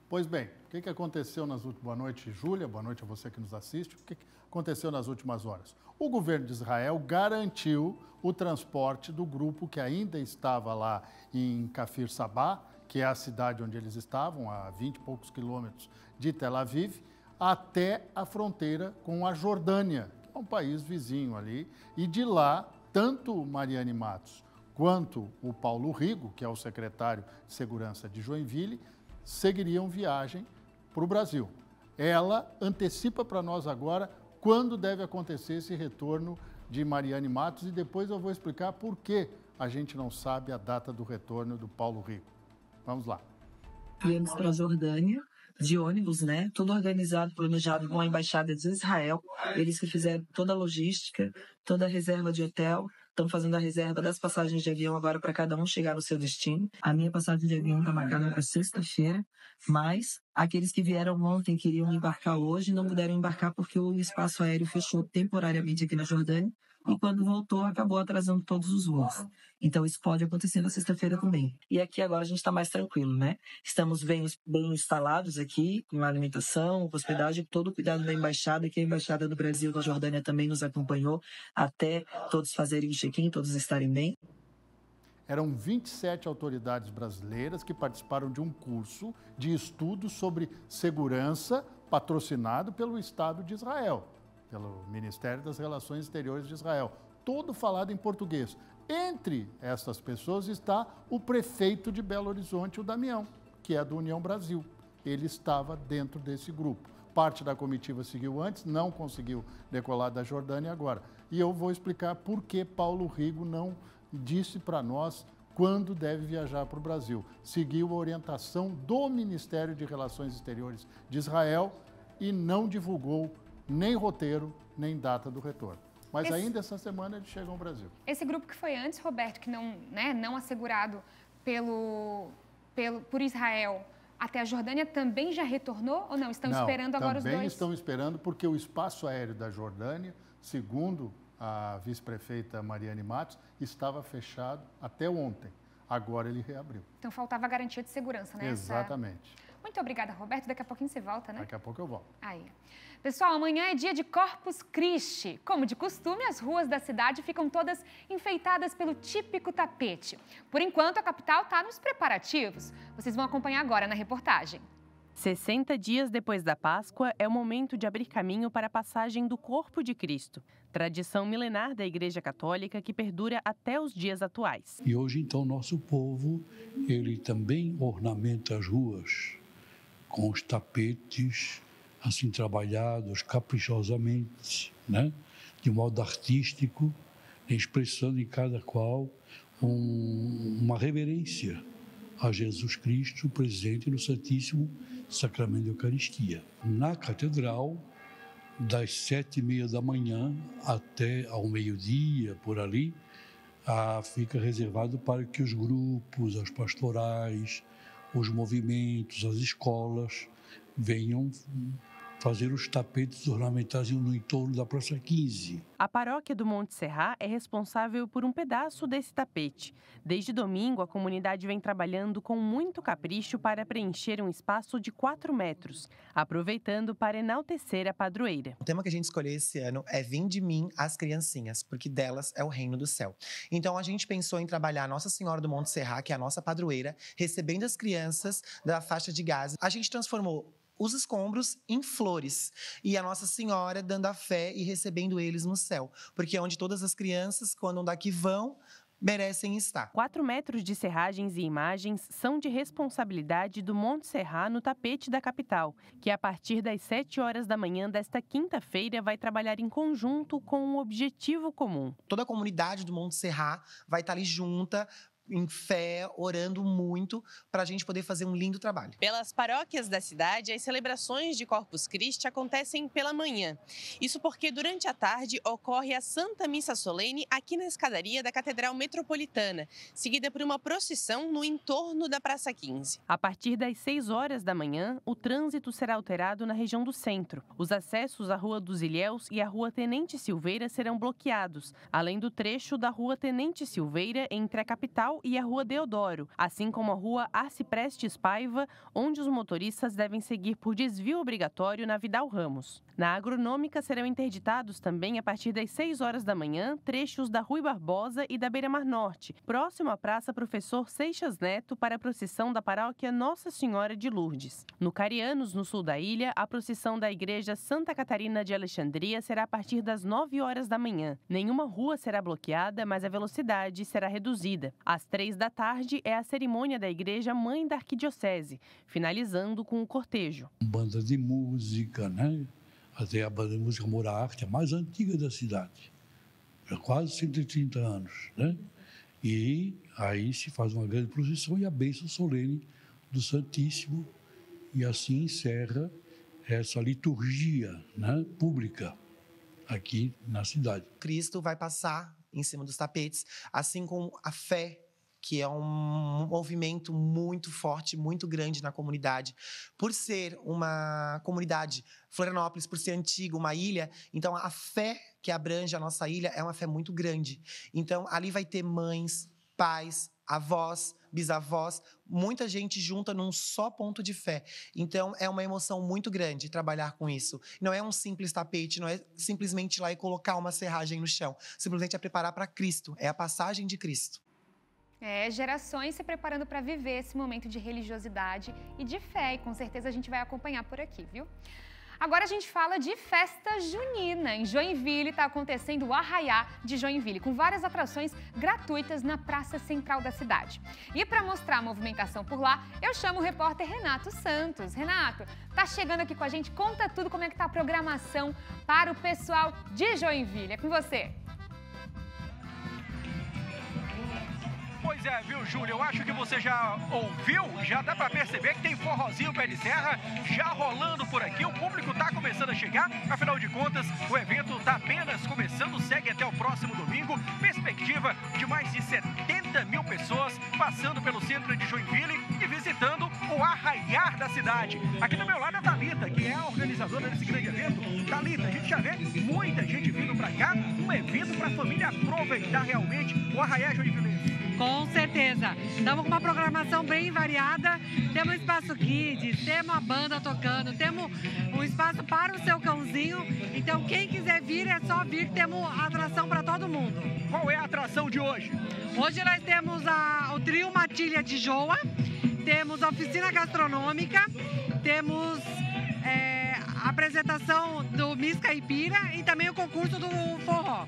Pois bem, o que aconteceu nas últimas... Boa noite, Júlia, boa noite a você que nos assiste. O que aconteceu nas últimas horas? O governo de Israel garantiu o transporte do grupo que ainda estava lá em Kfir Saba, que é a cidade onde eles estavam, a 20 e poucos quilômetros de Tel Aviv, até a fronteira com a Jordânia, que é um país vizinho ali. E de lá, tanto Mariane Matos quanto o Paulo Rigo, que é o secretário de Segurança de Joinville, seguiriam viagem para o Brasil. Ela antecipa para nós agora quando deve acontecer esse retorno de Mariane Matos e depois eu vou explicar por que a gente não sabe a data do retorno do Paulo Rigo. Vamos lá. Viemos para a Jordânia, de ônibus, né? Tudo organizado, planejado com a Embaixada de Israel. Eles que fizeram toda a logística, toda a reserva de hotel. Estão fazendo a reserva das passagens de avião agora para cada um chegar no seu destino. A minha passagem de avião está marcada para sexta-feira, mas aqueles que vieram ontem queriam embarcar hoje não puderam embarcar porque o espaço aéreo fechou temporariamente aqui na Jordânia e quando voltou, acabou atrasando todos os voos. Então, isso pode acontecer na sexta-feira também. E aqui agora a gente está mais tranquilo, né? Estamos bem instalados aqui, com a alimentação, com hospedagem, todo o cuidado da embaixada, que a embaixada do Brasil na Jordânia também nos acompanhou, até todos fazerem o check-in, todos estarem bem. Eram 27 autoridades brasileiras que participaram de um curso de estudos sobre segurança patrocinado pelo Estado de Israel, pelo Ministério das Relações Exteriores de Israel, todo falado em português. Entre essas pessoas está o prefeito de Belo Horizonte, o Damião, que é do União Brasil. Ele estava dentro desse grupo. Parte da comitiva seguiu antes, não conseguiu decolar da Jordânia agora. E eu vou explicar por que Paulo Rigo não disse para nós quando deve viajar para o Brasil. Seguiu a orientação do Ministério de Relações Exteriores de Israel e não divulgou nem roteiro, nem data do retorno. Mas ainda essa semana eles chegam ao Brasil. Esse grupo que foi antes, Roberto, que não assegurado por Israel até a Jordânia, também já retornou ou não? Estão esperando agora os dois? Também estão esperando porque o espaço aéreo da Jordânia, segundo a vice-prefeita Mariane Matos, estava fechado até ontem. Agora ele reabriu. Então faltava a garantia de segurança, né? Exatamente. Muito obrigada, Roberto. Daqui a pouquinho você volta, né? Daqui a pouco eu volto. Aí. Pessoal, amanhã é dia de Corpus Christi. Como de costume, as ruas da cidade ficam todas enfeitadas pelo típico tapete. Por enquanto, a capital está nos preparativos. Vocês vão acompanhar agora na reportagem. 60 dias depois da Páscoa é o momento de abrir caminho para a passagem do corpo de Cristo. Tradição milenar da Igreja Católica que perdura até os dias atuais. E hoje, então, nosso povo, ele também ornamenta as ruas com os tapetes assim trabalhados caprichosamente, né? De modo artístico, expressando em cada qual uma reverência a Jesus Cristo presente no Santíssimo Sacramento da Eucaristia. Na Catedral, das 7h30 da manhã até ao meio-dia, por ali, fica reservado para que os grupos, as pastorais, os movimentos, as escolas venham fazer os tapetes ornamentais no entorno da Praça 15. A paróquia do Monte Serrat é responsável por um pedaço desse tapete. Desde domingo, a comunidade vem trabalhando com muito capricho para preencher um espaço de 4 metros, aproveitando para enaltecer a padroeira. O tema que a gente escolheu esse ano é Vinde de mim as criancinhas, porque delas é o reino do céu. Então a gente pensou em trabalhar Nossa Senhora do Monte Serrat, que é a nossa padroeira, recebendo as crianças da faixa de Gaza. A gente transformou os escombros em flores e a Nossa Senhora dando a fé e recebendo eles no céu, porque é onde todas as crianças, quando daqui vão, merecem estar. 4 metros de serragens e imagens são de responsabilidade do Monte Serrat no tapete da capital, que a partir das 7 horas da manhã desta quinta-feira vai trabalhar em conjunto com um objetivo comum. Toda a comunidade do Monte Serrat vai estar ali junta, em fé, orando muito, para a gente poder fazer um lindo trabalho. Pelas paróquias da cidade, as celebrações de Corpus Christi acontecem pela manhã. Isso porque durante a tarde ocorre a Santa Missa Solene aqui na escadaria da Catedral Metropolitana, seguida por uma procissão no entorno da Praça 15. A partir das 6 horas da manhã, o trânsito será alterado na região do centro. Os acessos à Rua dos Ilhéus e à Rua Tenente Silveira serão bloqueados, além do trecho da Rua Tenente Silveira entre a capital e a Rua Deodoro, assim como a Rua Arciprestes Paiva, onde os motoristas devem seguir por desvio obrigatório na Vidal Ramos. Na Agronômica serão interditados também, a partir das 6 horas da manhã, trechos da Rui Barbosa e da Beira-Mar Norte, próximo à Praça Professor Seixas Neto, para a procissão da paróquia Nossa Senhora de Lourdes. No Carianos, no sul da ilha, a procissão da Igreja Santa Catarina de Alexandria será a partir das 9 horas da manhã. Nenhuma rua será bloqueada, mas a velocidade será reduzida. Às 3 da tarde é a cerimônia da Igreja Mãe da Arquidiocese, finalizando com o cortejo. Banda de música, né? Até a banda de música Amor à Arte, a mais antiga da cidade. Já quase 130 anos, né? E aí se faz uma grande procissão e a bênção solene do Santíssimo. E assim encerra essa liturgia, né, pública aqui na cidade. Cristo vai passar em cima dos tapetes, assim como a fé, que é um movimento muito forte, muito grande na comunidade. Por ser uma comunidade, Florianópolis, por ser antiga, uma ilha, então a fé que abrange a nossa ilha, é uma fé muito grande. Então, ali vai ter mães, pais, avós, bisavós, muita gente junta num só ponto de fé. Então, é uma emoção muito grande trabalhar com isso. Não é um simples tapete, não é simplesmente ir lá e colocar uma serragem no chão. Simplesmente é preparar para Cristo, é a passagem de Cristo. Gerações se preparando para viver esse momento de religiosidade e de fé, e com certeza a gente vai acompanhar por aqui, viu? Agora a gente fala de festa junina. Em Joinville está acontecendo o Arraiá de Joinville, com várias atrações gratuitas na praça central da cidade. E para mostrar a movimentação por lá, eu chamo o repórter Renato Santos. Renato, tá chegando aqui com a gente, conta tudo como é que tá a programação para o pessoal de Joinville. É com você. Pois é, viu, Júlia? Eu acho que você já ouviu, já dá pra perceber que tem forrozinho pé de serra já rolando por aqui. O público tá começando a chegar, afinal de contas, o evento tá apenas começando, segue até o próximo domingo. Perspectiva de mais de 70 mil pessoas passando pelo centro de Joinville e visitando o Arraiar da cidade. Aqui do meu lado é a Thalita, que é a organizadora desse grande evento. Thalita, a gente já vê muita gente vindo pra cá, um evento pra família aproveitar realmente o Arraiar Joinville. Com certeza. Estamos com uma programação bem variada. Temos espaço kids, temos a banda tocando, temos um espaço para o seu cãozinho. Então, quem quiser vir, é só vir, que temos atração para todo mundo. Qual é a atração de hoje? Hoje nós temos o trio Matilha de Joa, temos a oficina gastronômica, temos a apresentação do Miss Caipira e também o concurso do forró.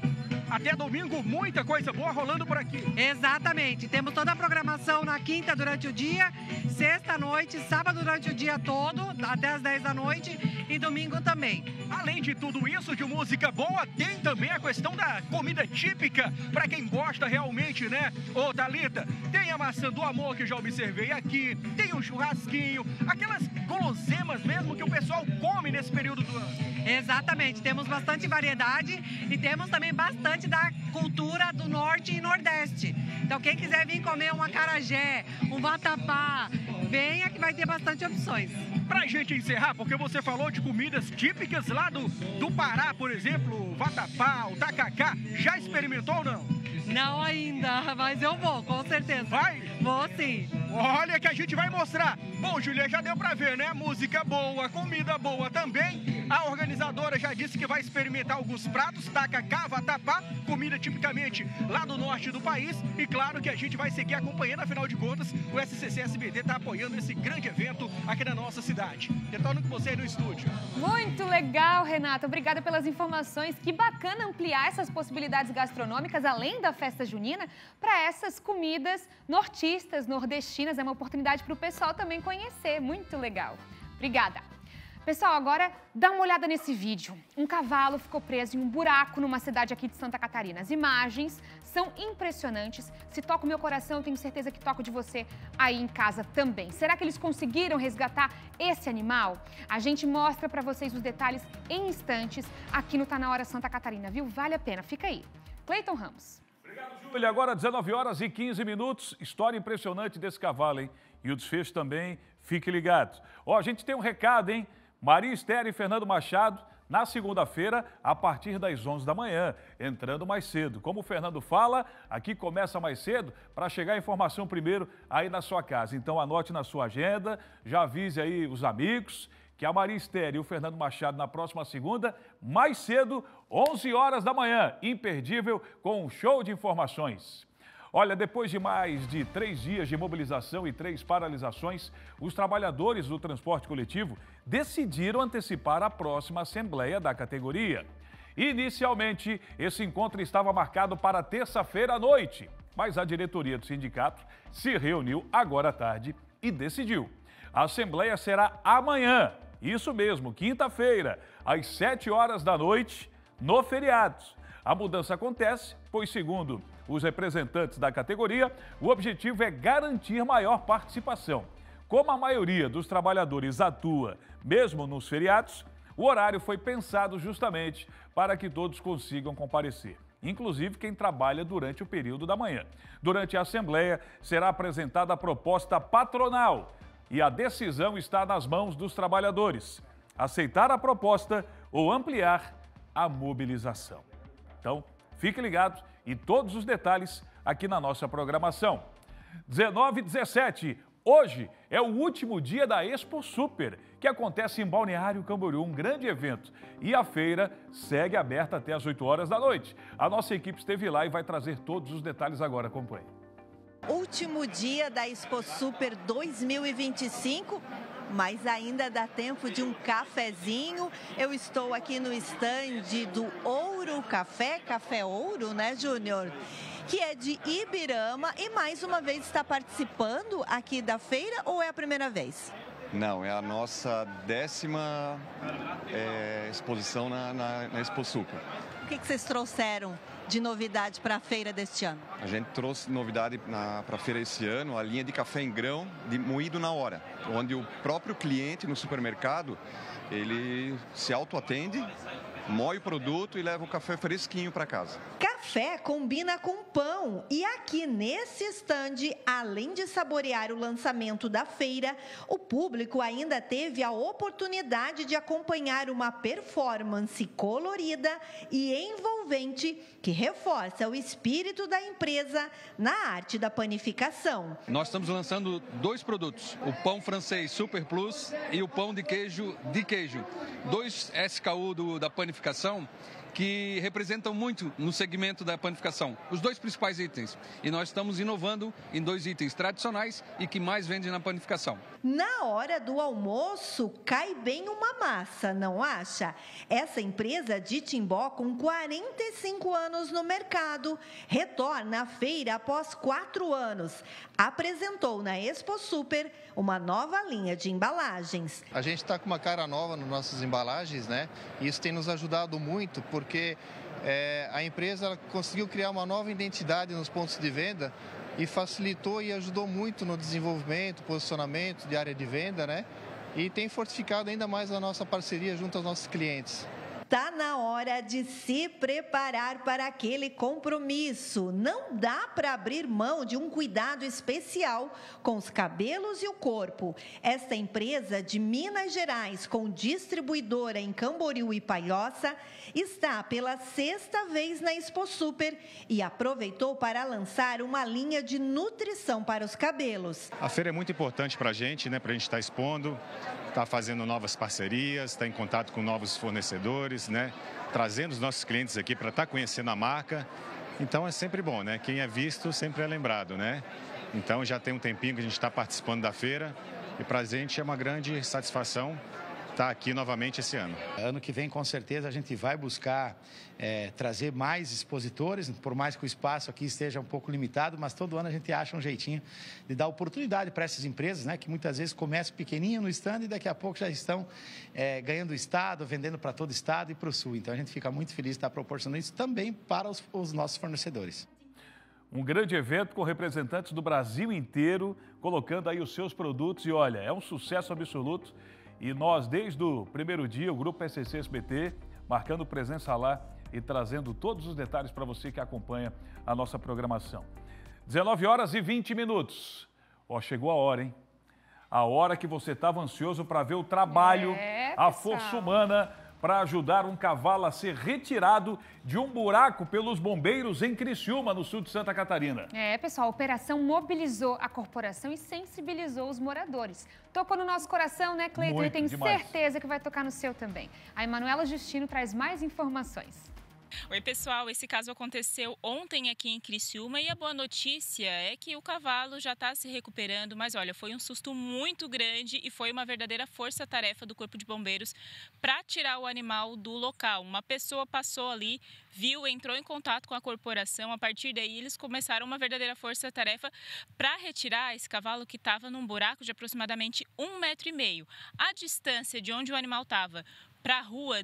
Até domingo, muita coisa boa rolando por aqui. Exatamente. Temos toda a programação na quinta durante o dia, sexta à noite, sábado durante o dia todo, até as 10 da noite, e domingo também. Além de tudo isso, de música boa, tem também a questão da comida típica, para quem gosta realmente, né? Ô, Thalita, tem a maçã do amor, que eu já observei aqui, tem o churrasquinho, aquelas guloseimas mesmo que o pessoal come nesse período do ano. Exatamente. Temos bastante variedade e temos também bastante da cultura do Norte e Nordeste. Então, quem quiser vir comer um acarajé, um vatapá, venha que vai ter bastante opções. Pra gente encerrar, porque você falou de comidas típicas lá do Pará, por exemplo, o vatapá, o tacacá, já experimentou ou não? Não ainda, mas eu vou, com certeza. Vai? Vou sim. Olha que a gente vai mostrar. Bom, Júlia, já deu pra ver, né? Música boa, comida boa também. A organizadora já disse que vai experimentar alguns pratos, tacacá, vatapá, comida tipicamente lá do norte do país. E claro que a gente vai seguir acompanhando, afinal de contas, o SCC SBT está apoiando esse grande evento aqui na nossa cidade. Retorno com você aí no estúdio. Muito legal, Renato. Obrigada pelas informações. Que bacana ampliar essas possibilidades gastronômicas, além da festa junina, para essas comidas nortistas, nordestinas. É uma oportunidade para o pessoal também conhecer. Muito legal. Obrigada. Pessoal, agora dá uma olhada nesse vídeo. Um cavalo ficou preso em um buraco numa cidade aqui de Santa Catarina. As imagens são impressionantes. Se toca o meu coração, eu tenho certeza que toca de você aí em casa também. Será que eles conseguiram resgatar esse animal? A gente mostra para vocês os detalhes em instantes aqui no Tá Na Hora Santa Catarina, viu? Vale a pena. Fica aí. Cleiton Ramos. Obrigado, Júlia. Agora 19 horas e 15 minutos. História impressionante desse cavalo, hein? E o desfecho também, fique ligado. Ó, a gente tem um recado, hein? Maria Esther e Fernando Machado, na segunda-feira, a partir das 11 da manhã, entrando mais cedo. Como o Fernando fala, aqui começa mais cedo para chegar a informação primeiro aí na sua casa. Então anote na sua agenda, já avise aí os amigos que a Maria Esther e o Fernando Machado na próxima segunda, mais cedo, 11 horas da manhã, imperdível, com um show de informações. Olha, depois de mais de 3 dias de mobilização e 3 paralisações, os trabalhadores do transporte coletivo decidiram antecipar a próxima assembleia da categoria. Inicialmente, esse encontro estava marcado para terça-feira à noite, mas a diretoria do sindicato se reuniu agora à tarde e decidiu. A assembleia será amanhã, isso mesmo, quinta-feira, às 7 horas da noite, no feriado. A mudança acontece, pois, segundo os representantes da categoria, o objetivo é garantir maior participação. Como a maioria dos trabalhadores atua mesmo nos feriados, o horário foi pensado justamente para que todos consigam comparecer, inclusive quem trabalha durante o período da manhã. Durante a assembleia, será apresentada a proposta patronal e a decisão está nas mãos dos trabalhadores. Aceitar a proposta ou ampliar a mobilização. Então, fiquem ligados e todos os detalhes aqui na nossa programação. 19 e 17, hoje é o último dia da Expo Super, que acontece em Balneário Camboriú, um grande evento. E a feira segue aberta até as 8 horas da noite. A nossa equipe esteve lá e vai trazer todos os detalhes agora. Acompanhe. Último dia da Expo Super 2025, mas ainda dá tempo de um cafezinho. Eu estou aqui no stand do Ouro Café, Café Ouro, né, Júnior? Que é de Ibirama e mais uma vez está participando aqui da feira ou é a primeira vez? Não, é a nossa 10ª exposição na Expo Super. O que vocês trouxeram de novidade para a feira deste ano? A gente trouxe novidade para a feira esse ano, a linha de café em grão de moído na hora, onde o próprio cliente no supermercado, ele se autoatende, moe o produto e leva o café fresquinho para casa. Café combina com pão e aqui nesse estande, além de saborear o lançamento da feira, o público ainda teve a oportunidade de acompanhar uma performance colorida e envolvente que reforça o espírito da empresa na arte da panificação. Nós estamos lançando 2 produtos, o pão francês Super Plus e o pão de queijo, 2 SKU da panificação que representam muito no segmento da panificação, os 2 principais itens. E nós estamos inovando em 2 itens tradicionais e que mais vendem na panificação. Na hora do almoço, cai bem uma massa, não acha? Essa empresa de Timbó, com 45 anos no mercado, retorna à feira após 4 anos. Apresentou na Expo Super uma nova linha de embalagens. A gente está com uma cara nova nas nossas embalagens, né? E isso tem nos ajudado muito, porque a empresa ela conseguiu criar uma nova identidade nos pontos de venda e facilitou e ajudou muito no desenvolvimento, posicionamento de área de venda, né? E tem fortificado ainda mais a nossa parceria junto aos nossos clientes. Tá na hora de se preparar para aquele compromisso. Não dá para abrir mão de um cuidado especial com os cabelos e o corpo. Esta empresa de Minas Gerais, com distribuidora em Camboriú e Palhoça, está pela 6ª vez na Expo Super e aproveitou para lançar uma linha de nutrição para os cabelos. A feira é muito importante para a gente, né? Para a gente estar expondo, estar fazendo novas parcerias, estar em contato com novos fornecedores, né? Trazendo os nossos clientes aqui para estar conhecendo a marca. Então é sempre bom, né? Quem é visto sempre é lembrado, né? Então já tem um tempinho que a gente está participando da feira e para a gente é uma grande satisfação estar aqui novamente esse ano. Ano que vem, com certeza, a gente vai buscar trazer mais expositores, por mais que o espaço aqui esteja um pouco limitado, mas todo ano a gente acha um jeitinho de dar oportunidade para essas empresas, né, que muitas vezes começam pequenininho no stand e daqui a pouco já estão ganhando o estado, vendendo para todo o estado e para o sul. Então a gente fica muito feliz de estar proporcionando isso também para os nossos fornecedores. Um grande evento com representantes do Brasil inteiro, colocando aí os seus produtos e olha, é um sucesso absoluto. E nós, desde o primeiro dia, o Grupo SCC SBT, marcando presença lá e trazendo todos os detalhes para você que acompanha a nossa programação. 19 horas e 20 minutos. Ó, chegou a hora, hein? A hora que você estava ansioso para ver o trabalho, a força humana para ajudar um cavalo a ser retirado de um buraco pelos bombeiros em Criciúma, no sul de Santa Catarina. Pessoal, a operação mobilizou a corporação e sensibilizou os moradores. Tocou no nosso coração, né, Cleiton? E tenho certeza que vai tocar no seu também. A Emanuela Justino traz mais informações. Oi, pessoal, esse caso aconteceu ontem aqui em Criciúma e a boa notícia é que o cavalo já está se recuperando, mas olha, foi um susto muito grande e foi uma verdadeira força-tarefa do Corpo de Bombeiros para tirar o animal do local. Uma pessoa passou ali, viu, entrou em contato com a corporação, a partir daí eles começaram uma verdadeira força-tarefa para retirar esse cavalo que estava num buraco de aproximadamente 1,5 metro. A distância de onde o animal estava para a rua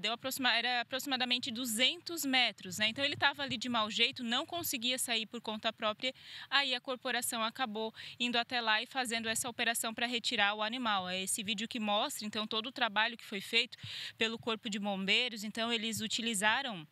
era aproximadamente 200 metros, né? Então ele estava ali de mau jeito, não conseguia sair por conta própria, aí a corporação acabou indo até lá e fazendo essa operação para retirar o animal. É esse vídeo que mostra, então, todo o trabalho que foi feito pelo Corpo de Bombeiros. Então eles utilizaram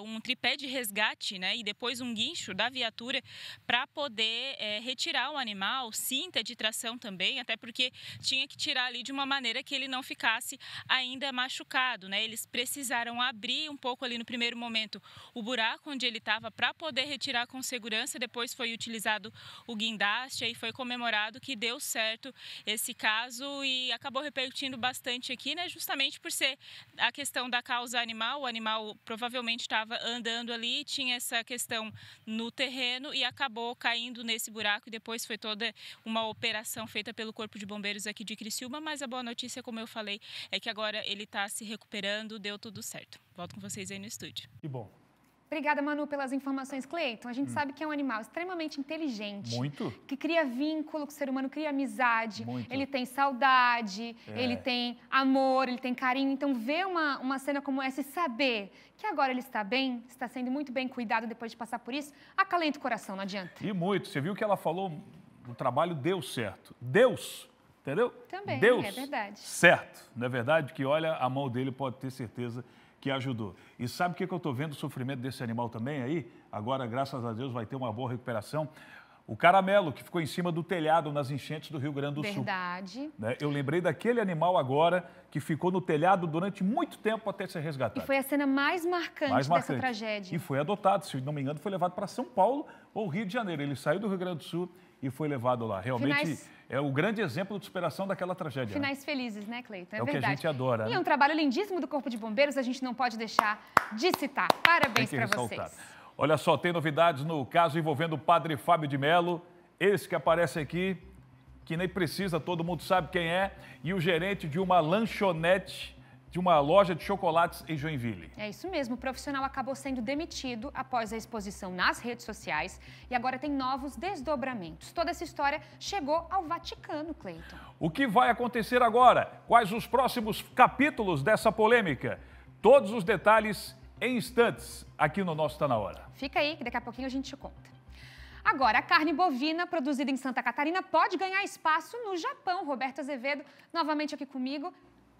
um tripé de resgate, né, e depois um guincho da viatura para poder retirar o animal, cinta de tração também, até porque tinha que tirar ali de uma maneira que ele não ficasse ainda machucado, né? Eles precisaram abrir um pouco ali no primeiro momento o buraco onde ele estava para poder retirar com segurança, depois foi utilizado o guindaste, aí foi comemorado que deu certo esse caso e acabou repercutindo bastante aqui, né, justamente por ser a questão da causa animal, o animal provavelmente estava andando ali, tinha essa questão no terreno e acabou caindo nesse buraco e depois foi toda uma operação feita pelo Corpo de Bombeiros aqui de Criciúma, mas a boa notícia, como eu falei, é que agora ele está se recuperando, deu tudo certo. Volto com vocês aí no estúdio. Que bom. Obrigada, Manu, pelas informações. Cleiton, a gente sabe que é um animal extremamente inteligente. Muito. Que cria vínculo com o ser humano, cria amizade. Muito. Ele tem saudade, ele tem amor, ele tem carinho. Então, ver uma cena como essa e saber que agora ele está bem, está sendo muito bem cuidado depois de passar por isso, acalenta o coração, não adianta. E muito. Você viu que ela falou, o trabalho deu certo. Deus, entendeu? Também, Deus, é verdade. certo. Não é verdade que, olha, a mão dele pode ter certeza que ajudou. E sabe o que eu estou vendo o sofrimento desse animal também aí? Agora, graças a Deus, vai ter uma boa recuperação. O caramelo, que ficou em cima do telhado nas enchentes do Rio Grande do Sul. Verdade. Né? Eu lembrei daquele animal agora que ficou no telhado durante muito tempo até ser resgatado. E foi a cena mais marcante dessa tragédia. E foi adotado, se não me engano, foi levado para São Paulo ou Rio de Janeiro. Ele saiu do Rio Grande do Sul e foi levado lá. Realmente é o grande exemplo de superação daquela tragédia. Finais felizes, né, Cleiton? É verdade. O que a gente adora. E né? é um trabalho lindíssimo do Corpo de Bombeiros, a gente não pode deixar de citar. Parabéns para vocês. Olha só, tem novidades no caso envolvendo o padre Fábio de Mello, esse que aparece aqui, que nem precisa, todo mundo sabe quem é, e o gerente de uma lanchonete, de uma loja de chocolates em Joinville. É isso mesmo, o profissional acabou sendo demitido após a exposição nas redes sociais e agora tem novos desdobramentos. Toda essa história chegou ao Vaticano, Cleiton. O que vai acontecer agora? Quais os próximos capítulos dessa polêmica? Todos os detalhes em instantes aqui no nosso Tá Na Hora. Fica aí que daqui a pouquinho a gente te conta. Agora, a carne bovina produzida em Santa Catarina pode ganhar espaço no Japão. Roberto Azevedo, novamente aqui comigo.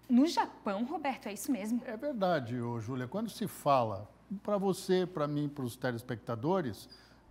No Japão, Roberto, é isso mesmo? É verdade, Júlia. Quando se fala, para você, para mim, para os telespectadores,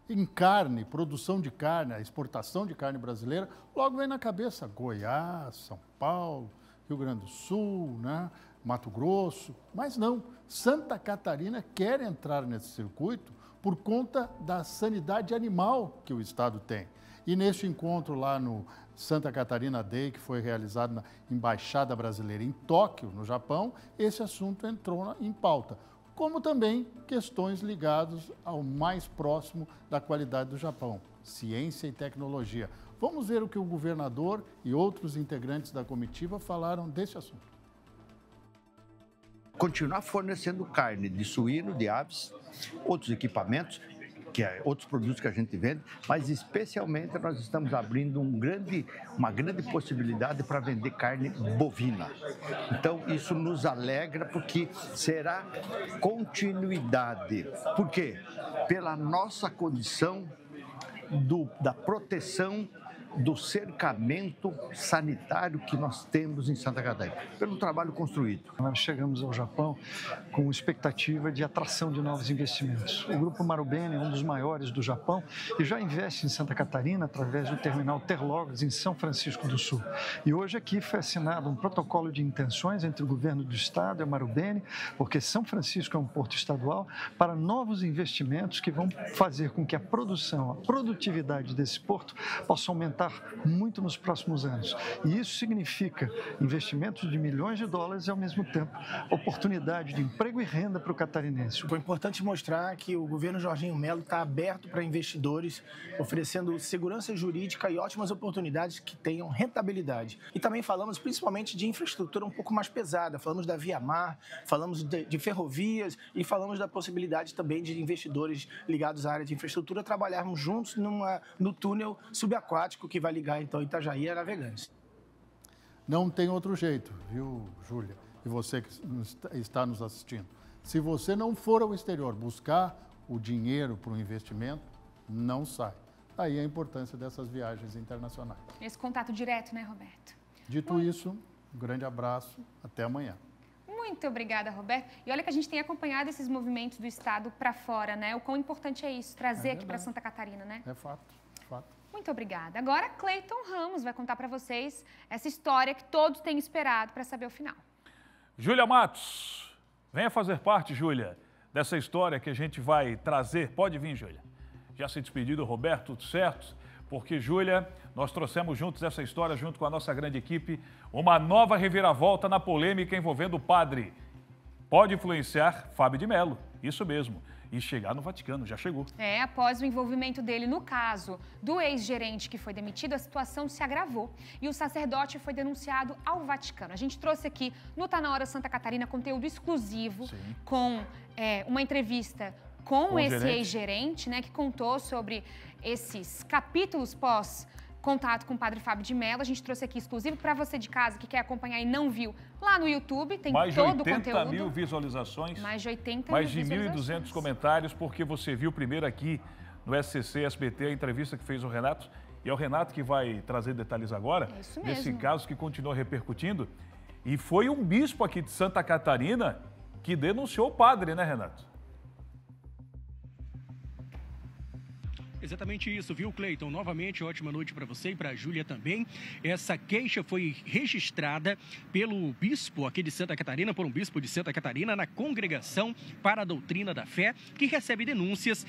em carne, produção de carne, a exportação de carne brasileira, logo vem na cabeça Goiás, São Paulo, Rio Grande do Sul, né? Mato Grosso. Mas não, Santa Catarina quer entrar nesse circuito por conta da sanidade animal que o estado tem. E neste encontro lá no Santa Catarina Day, que foi realizado na Embaixada Brasileira em Tóquio, no Japão, esse assunto entrou em pauta, como também questões ligadas ao mais próximo da qualidade do Japão, ciência e tecnologia. Vamos ver o que o governador e outros integrantes da comitiva falaram desse assunto. Continuar fornecendo carne de suíno, de aves, outros equipamentos, que é outros produtos que a gente vende, mas especialmente nós estamos abrindo uma grande possibilidade para vender carne bovina. Então, isso nos alegra porque será continuidade. Por quê? Pela nossa condição da proteção do cercamento sanitário que nós temos em Santa Catarina, pelo trabalho construído. Nós chegamos ao Japão com expectativa de atração de novos investimentos. O Grupo Marubeni é um dos maiores do Japão e já investe em Santa Catarina através do terminal Interlagos em São Francisco do Sul. E hoje aqui foi assinado um protocolo de intenções entre o governo do estado e a Marubeni, porque São Francisco é um porto estadual, para novos investimentos que vão fazer com que a produção, a produtividade desse porto possa aumentar muito nos próximos anos. E isso significa investimentos de milhões de dólares e, ao mesmo tempo, oportunidade de emprego e renda para o catarinense. Foi importante mostrar que o governo Jorginho Mello está aberto para investidores, oferecendo segurança jurídica e ótimas oportunidades que tenham rentabilidade. E também falamos principalmente de infraestrutura um pouco mais pesada. Falamos da Via Mar, falamos de ferrovias e falamos da possibilidade também de investidores ligados à área de infraestrutura trabalharmos juntos no túnel subaquático que vai ligar, então, Itajaí a Navegantes. Não tem outro jeito, viu, Júlia? E você que está nos assistindo. Se você não for ao exterior buscar o dinheiro para o investimento, não sai. Daí a importância dessas viagens internacionais. Esse contato direto, né, Roberto? Dito isso, um grande abraço. Até amanhã. Muito Muito obrigada, Roberto. E olha que a gente tem acompanhado esses movimentos do Estado para fora, né? O quão importante é isso, trazer aqui para Santa Catarina, né? É fato, fato. Muito obrigada. Agora, Cleiton Ramos vai contar para vocês essa história que todos têm esperado para saber o final. Júlia Matos, venha fazer parte, Júlia, dessa história que a gente vai trazer. Pode vir, Júlia. Já se despediu do Roberto, tudo certo? Porque, Júlia, nós trouxemos juntos essa história, junto com a nossa grande equipe, uma nova reviravolta na polêmica envolvendo o padre. Pode influenciar Fábio de Mello, isso mesmo, e chegar no Vaticano, já chegou. Após o envolvimento dele no caso do ex-gerente que foi demitido, a situação se agravou e o sacerdote foi denunciado ao Vaticano. A gente trouxe aqui no Tá Na Hora Santa Catarina conteúdo exclusivo com uma entrevista com esse ex-gerente, né, que contou sobre esses capítulos pós-contato com o padre Fábio de Mello. A gente trouxe aqui exclusivo para você de casa que quer acompanhar e não viu lá no YouTube. Tem todo o conteúdo. Mais de 80 mil visualizações. Mais de 80 mais de 1.200 comentários, porque você viu primeiro aqui no SCC, SBT, a entrevista que fez o Renato. E é o Renato que vai trazer detalhes agora desse caso que continua repercutindo. E foi um bispo aqui de Santa Catarina que denunciou o padre, né, Renato? Exatamente isso, viu, Cleiton? Novamente, ótima noite para você e para a Júlia também. Essa queixa foi registrada pelo bispo aqui de Santa Catarina, por um bispo de Santa Catarina, na Congregação para a Doutrina da Fé, que recebe denúncias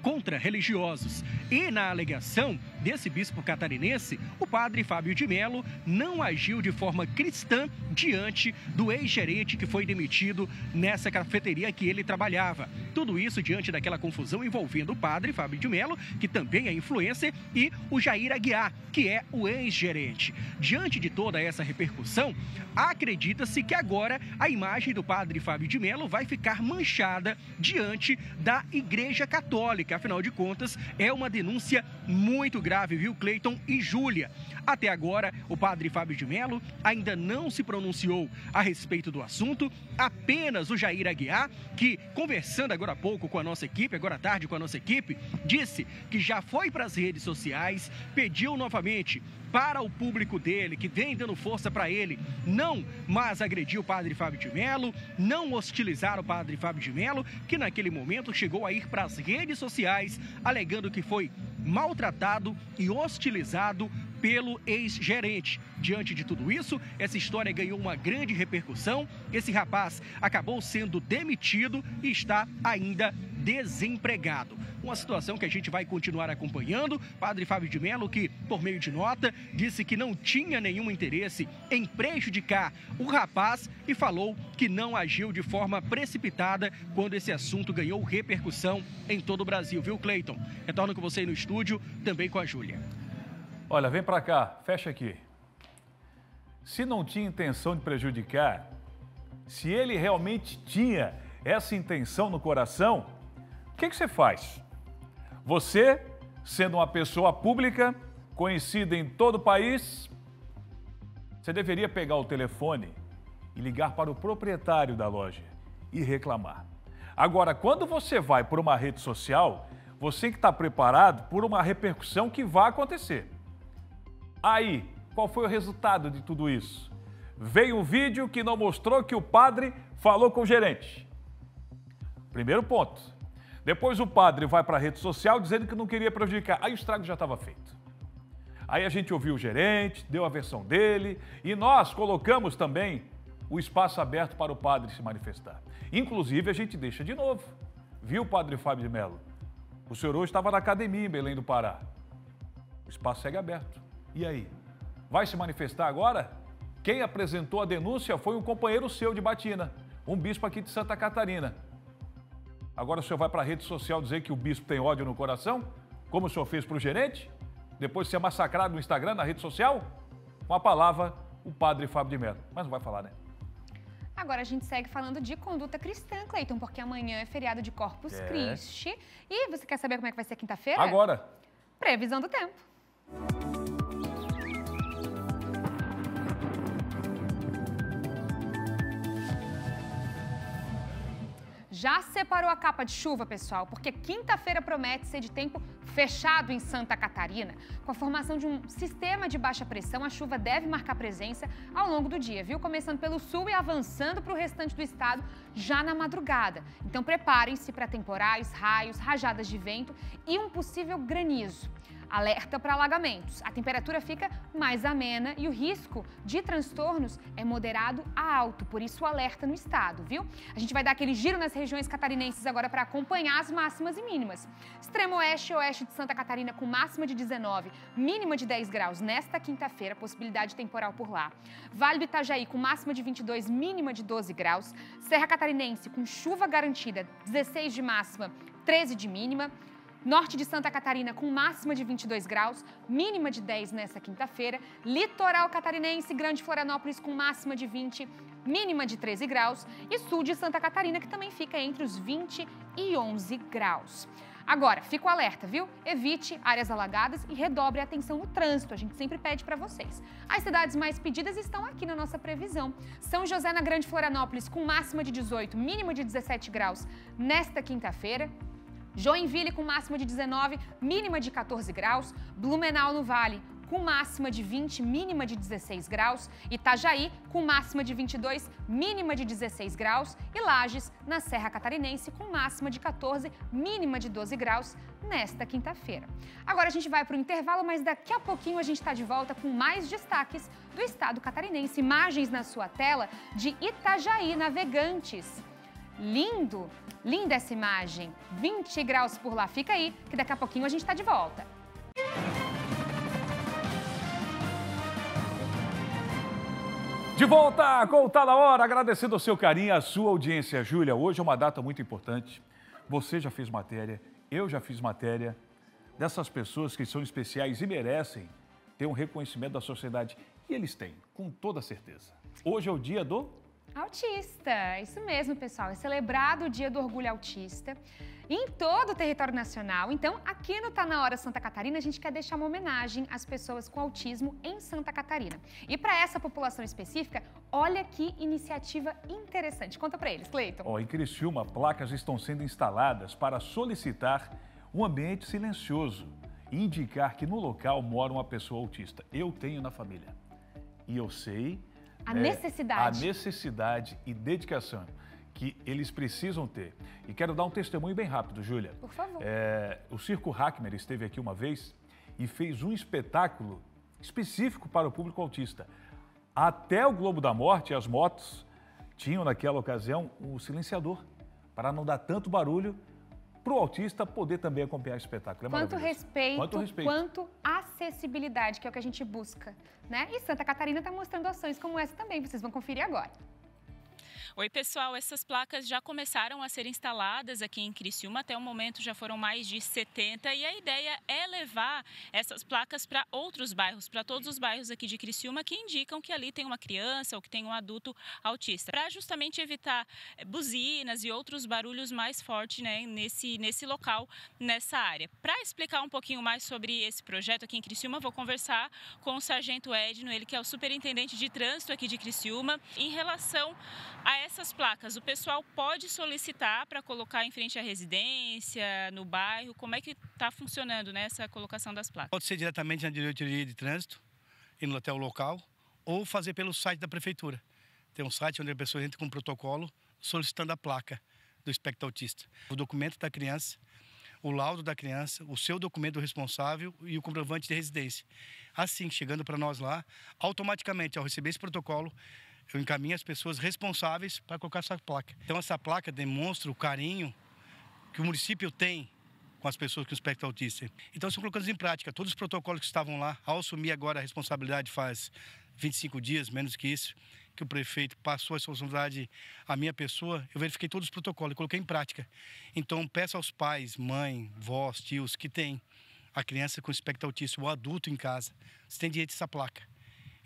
contra religiosos. E na alegação desse bispo catarinense, o padre Fábio de Mello não agiu de forma cristã diante do ex-gerente que foi demitido nessa cafeteria que ele trabalhava. Tudo isso diante daquela confusão envolvendo o padre Fábio de Mello, que também é influencer, e o Jair Aguiar, que é o ex-gerente. Diante de toda essa repercussão, acredita-se que agora a imagem do padre Fábio de Mello vai ficar manchada diante da Igreja Católica. Afinal de contas, é uma denúncia muito grave, viu, Cleiton e Júlia? Até agora, o padre Fábio de Mello ainda não se pronunciou a respeito do assunto, apenas o Jair Aguiar, que, conversando agora há pouco com a nossa equipe, agora à tarde com a nossa equipe, disse que já foi para as redes sociais, pediu novamente para o público dele, que vem dando força para ele, não mais agredir o padre Fábio de Mello, não hostilizar o padre Fábio de Mello, que naquele momento chegou a ir para as redes sociais, alegando que foi maltratado e hostilizado pelo ex-gerente. Diante de tudo isso, essa história ganhou uma grande repercussão. Esse rapaz acabou sendo demitido e está ainda desempregado. Uma situação que a gente vai continuar acompanhando. Padre Fábio de Mello, que por meio de nota, disse que não tinha nenhum interesse em prejudicar o rapaz e falou que não agiu de forma precipitada quando esse assunto ganhou repercussão em todo o Brasil. Viu, Cleiton? Retorno com você aí no estúdio, também com a Júlia. Olha, vem para cá, fecha aqui. Se não tinha intenção de prejudicar, se ele realmente tinha essa intenção no coração, o que você faz? Você, sendo uma pessoa pública, conhecida em todo o país, você deveria pegar o telefone e ligar para o proprietário da loja e reclamar. Agora, quando você vai por uma rede social, você tem que estar preparado por uma repercussão que vai acontecer. Aí, qual foi o resultado de tudo isso? Veio um vídeo que não mostrou que o padre falou com o gerente. Primeiro ponto. Depois o padre vai para a rede social dizendo que não queria prejudicar. Aí o estrago já estava feito. Aí a gente ouviu o gerente, deu a versão dele e nós colocamos também o espaço aberto para o padre se manifestar. Inclusive, a gente deixa de novo. Viu, padre Fábio de Mello? O senhor hoje estava na academia em Belém do Pará. O espaço segue aberto. E aí? Vai se manifestar agora? Quem apresentou a denúncia foi um companheiro seu de batina, um bispo aqui de Santa Catarina. Agora o senhor vai para a rede social dizer que o bispo tem ódio no coração? Como o senhor fez para o gerente? Depois de ser massacrado no Instagram, na rede social? Com a palavra, o padre Fábio de Mello. Mas não vai falar, né? Agora a gente segue falando de conduta cristã, Cleiton, porque amanhã é feriado de Corpus Christi. E você quer saber como é que vai ser quinta-feira? Agora. Previsão do tempo. Já separou a capa de chuva, pessoal? Porque quinta-feira promete ser de tempo fechado em Santa Catarina. Com a formação de um sistema de baixa pressão, a chuva deve marcar presença ao longo do dia, viu? Começando pelo sul e avançando para o restante do estado já na madrugada. Então preparem-se para temporais, raios, rajadas de vento e um possível granizo. Alerta para alagamentos. A temperatura fica mais amena e o risco de transtornos é moderado a alto, por isso alerta no estado, viu? A gente vai dar aquele giro nas regiões catarinenses agora para acompanhar as máximas e mínimas. Extremo oeste e oeste de Santa Catarina com máxima de 19, mínima de 10 graus nesta quinta-feira, possibilidade temporal por lá. Vale do Itajaí com máxima de 22, mínima de 12 graus. Serra Catarinense com chuva garantida, 16 de máxima, 13 de mínima. Norte de Santa Catarina com máxima de 22 graus, mínima de 10 nessa quinta-feira. Litoral catarinense, Grande Florianópolis com máxima de 20, mínima de 13 graus. E sul de Santa Catarina, que também fica entre os 20 e 11 graus. Agora, fica o alerta, viu? Evite áreas alagadas e redobre a atenção no trânsito. A gente sempre pede para vocês. As cidades mais pedidas estão aqui na nossa previsão. São José, na Grande Florianópolis, com máxima de 18, mínima de 17 graus nesta quinta-feira. Joinville com máxima de 19, mínima de 14 graus. Blumenau no Vale com máxima de 20, mínima de 16 graus. Itajaí com máxima de 22, mínima de 16 graus. E Lages, na Serra Catarinense, com máxima de 14, mínima de 12 graus nesta quinta-feira. Agora a gente vai para o intervalo, mas daqui a pouquinho a gente está de volta com mais destaques do estado catarinense. Imagens na sua tela de Itajaí, Navegantes. Lindo, linda essa imagem. 20 graus por lá. Fica aí, que daqui a pouquinho a gente está de volta. De volta com o Tá Na Hora, agradecendo o seu carinho e a sua audiência. Júlia, hoje é uma data muito importante. Você já fez matéria, eu já fiz matéria dessas pessoas que são especiais e merecem ter um reconhecimento da sociedade. E eles têm, com toda certeza. Hoje é o dia do... Autista, isso mesmo, pessoal. É celebrado o Dia do Orgulho Autista em todo o território nacional. Então, aqui no Tá Na Hora Santa Catarina, a gente quer deixar uma homenagem às pessoas com autismo em Santa Catarina. E para essa população específica, olha que iniciativa interessante. Conta para eles, Cleiton. Em Criciúma, placas estão sendo instaladas para solicitar um ambiente silencioso e indicar que no local mora uma pessoa autista. Eu tenho na família e eu sei... A necessidade. A necessidade e dedicação que eles precisam ter. E quero dar um testemunho bem rápido, Júlia. Por favor. O Circo Hackmer esteve aqui uma vez e fez um espetáculo específico para o público autista. Até o Globo da Morte, as motos tinham naquela ocasião o silenciador, para não dar tanto barulho, para o autista poder também acompanhar o espetáculo. Quanto respeito, quanto acessibilidade, que é o que a gente busca, né? E Santa Catarina está mostrando ações como essa também, vocês vão conferir agora. Oi, pessoal, essas placas já começaram a ser instaladas aqui em Criciúma, até o momento já foram mais de 70 e a ideia é levar essas placas para outros bairros, para todos os bairros aqui de Criciúma que indicam que ali tem uma criança ou que tem um adulto autista, para justamente evitar buzinas e outros barulhos mais fortes, né, nesse local, nessa área. Para explicar um pouquinho mais sobre esse projeto aqui em Criciúma, vou conversar com o Sargento Edno, ele que é o superintendente de trânsito aqui de Criciúma, em relação a essas placas. O pessoal pode solicitar para colocar em frente à residência, no bairro? Como é que está funcionando, né, essa colocação das placas? Pode ser diretamente na diretoria de trânsito, indo até o local, ou fazer pelo site da prefeitura. Tem um site onde a pessoa entra com um protocolo solicitando a placa do espectro autista. O documento da criança, o laudo da criança, o seu documento responsável e o comprovante de residência. Assim, chegando para nós lá, automaticamente, ao receber esse protocolo, eu encaminho as pessoas responsáveis para colocar essa placa. Então, essa placa demonstra o carinho que o município tem com as pessoas com espectro autista. Então, estão colocando em prática todos os protocolos que estavam lá. Ao assumir agora a responsabilidade faz 25 dias, menos que isso, que o prefeito passou a responsabilidade à minha pessoa, eu verifiquei todos os protocolos e coloquei em prática. Então, peço aos pais, mãe, vós, tios, que têm a criança com espectro autista, o adulto em casa, você tem direito a essa placa.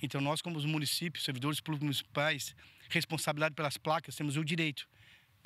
Então, nós, como os municípios, servidores públicos municipais, responsabilidade pelas placas, temos o direito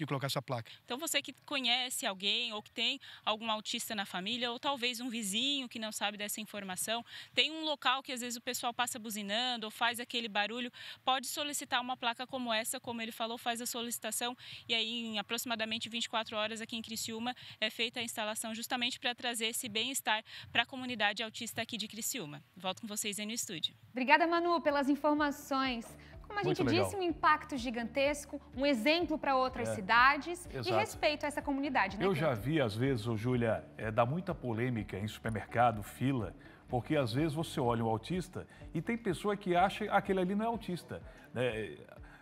de colocar essa placa. Então você que conhece alguém ou que tem algum autista na família ou talvez um vizinho que não sabe dessa informação, tem um local que às vezes o pessoal passa buzinando ou faz aquele barulho, pode solicitar uma placa como essa, como ele falou, faz a solicitação e aí em aproximadamente 24 horas aqui em Criciúma é feita a instalação justamente para trazer esse bem-estar para a comunidade autista aqui de Criciúma. Volto com vocês aí no estúdio. Obrigada, Manu, pelas informações. Como a gente disse, um impacto gigantesco, um exemplo para outras cidades e respeito a essa comunidade, né? Eu já vi, às vezes, Júlia, dá muita polêmica em supermercado, fila, porque às vezes você olha um autista e tem pessoa que acha que aquele ali não é autista.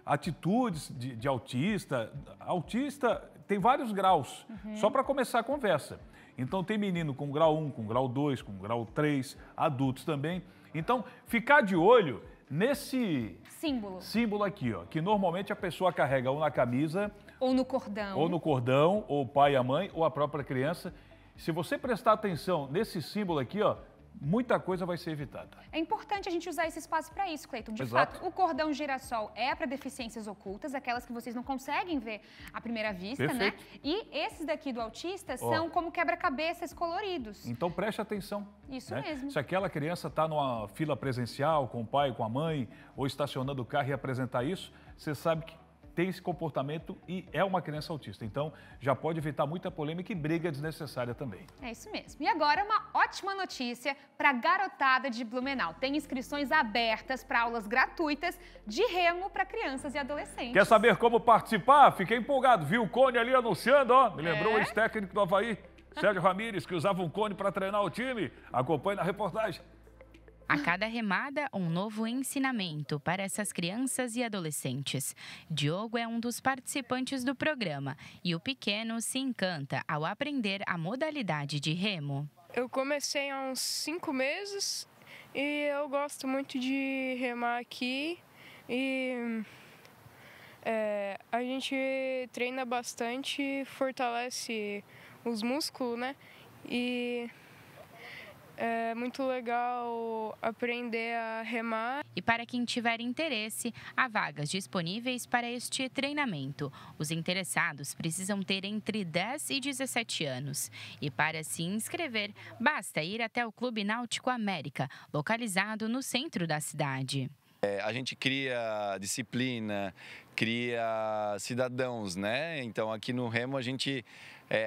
Atitudes de autista, tem vários graus, só para começar a conversa. Então tem menino com grau 1, com grau 2, com grau 3, adultos também. Então, ficar de olho nesse símbolo aqui, ó, que normalmente a pessoa carrega ou na camisa, ou no cordão, ou o pai, a mãe, ou a própria criança. Se você prestar atenção nesse símbolo aqui, ó, muita coisa vai ser evitada. É importante a gente usar esse espaço para isso, Cleiton. De fato, o cordão girassol é para deficiências ocultas, aquelas que vocês não conseguem ver à primeira vista, né? E esses daqui do autista são como quebra-cabeças coloridos. Então preste atenção. Isso mesmo. Se aquela criança está numa fila presencial com o pai, com a mãe, ou estacionando o carro e apresentar isso, você sabe que tem esse comportamento e é uma criança autista. Então, já pode evitar muita polêmica e briga desnecessária também. É isso mesmo. E agora, uma ótima notícia para a garotada de Blumenau. Tem inscrições abertas para aulas gratuitas de remo para crianças e adolescentes. Quer saber como participar? Fiquei empolgado. Viu o Cone ali anunciando, ó. Me lembrou o ex-técnico do Avaí, Sérgio Ramírez, que usava um cone para treinar o time. Acompanhe na reportagem. A cada remada, um novo ensinamento para essas crianças e adolescentes. Diogo é um dos participantes do programa e o pequeno se encanta ao aprender a modalidade de remo. Eu comecei há uns 5 meses e eu gosto muito de remar aqui e a gente treina bastante, fortalece os músculos, né? E é muito legal aprender a remar. E para quem tiver interesse, há vagas disponíveis para este treinamento. Os interessados precisam ter entre 10 e 17 anos. E para se inscrever, basta ir até o Clube Náutico América, localizado no centro da cidade. A gente cria disciplina, cria cidadãos, né? Então aqui no remo a gente,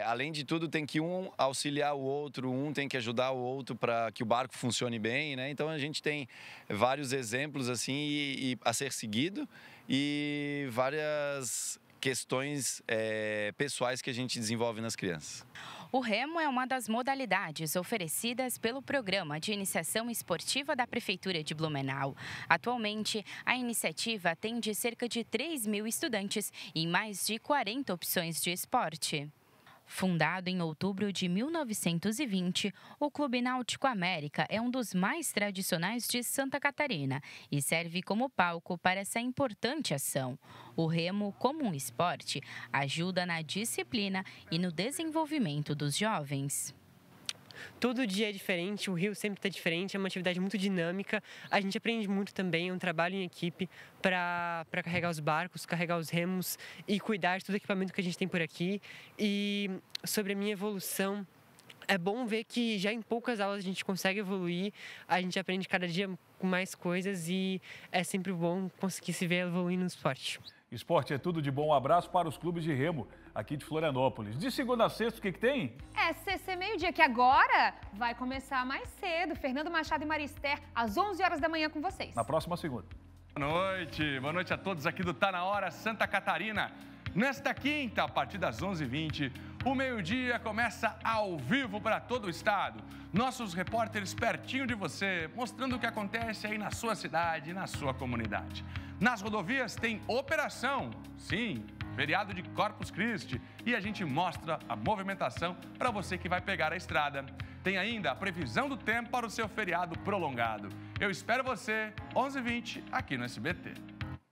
além de tudo, tem que um auxiliar o outro, um tem que ajudar o outro para que o barco funcione bem, né? Então a gente tem vários exemplos assim a ser seguido e várias questões pessoais que a gente desenvolve nas crianças. O remo é uma das modalidades oferecidas pelo Programa de Iniciação Esportiva da Prefeitura de Blumenau. Atualmente, a iniciativa atende cerca de 3.000 estudantes em mais de 40 opções de esporte. Fundado em outubro de 1920, o Clube Náutico América é um dos mais tradicionais de Santa Catarina e serve como palco para essa importante ação. O remo, como um esporte, ajuda na disciplina e no desenvolvimento dos jovens. Todo dia é diferente, o rio sempre está diferente, é uma atividade muito dinâmica. A gente aprende muito também, é um trabalho em equipe para carregar os barcos, carregar os remos e cuidar de todo o equipamento que a gente tem por aqui. E sobre a minha evolução, é bom ver que já em poucas aulas a gente consegue evoluir, a gente aprende cada dia com mais coisas e é sempre bom conseguir se ver evoluindo no esporte. Esporte é tudo de bom. Um abraço para os clubes de remo aqui de Florianópolis. De segunda a sexta, o que tem? CC Meio-Dia, que agora vai começar mais cedo. Fernando Machado e Marister, às 11 horas da manhã com vocês. Na próxima segunda. Boa noite a todos aqui do Tá Na Hora Santa Catarina. Nesta quinta, a partir das 11h20, o meio-dia começa ao vivo para todo o estado. Nossos repórteres pertinho de você, mostrando o que acontece aí na sua cidade e na sua comunidade. Nas rodovias tem operação, sim, feriado de Corpus Christi, e a gente mostra a movimentação para você que vai pegar a estrada. Tem ainda a previsão do tempo para o seu feriado prolongado. Eu espero você, 11h20, aqui no SBT.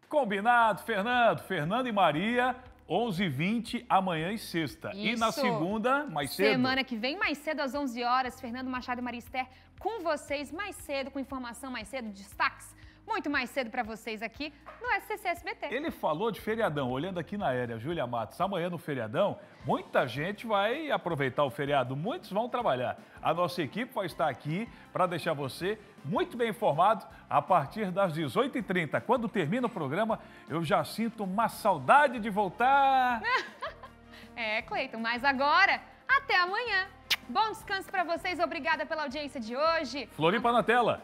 Combinado, Fernando. Fernando e Maria, 11h20, amanhã e sexta. Isso. E na segunda, mais cedo. Semana que vem, mais cedo, às 11 horas, Fernando Machado e Marister com vocês mais cedo, com informação mais cedo, destaques. muito mais cedo para vocês aqui no SCC SBT. Ele falou de feriadão, olhando aqui na aérea, Júlia Matos, amanhã no feriadão, muita gente vai aproveitar o feriado, muitos vão trabalhar. A nossa equipe vai estar aqui para deixar você muito bem informado a partir das 18h30. Quando termina o programa, eu já sinto uma saudade de voltar. Cleiton, mas agora, até amanhã. Bom descanso para vocês, obrigada pela audiência de hoje. Floripa na tela.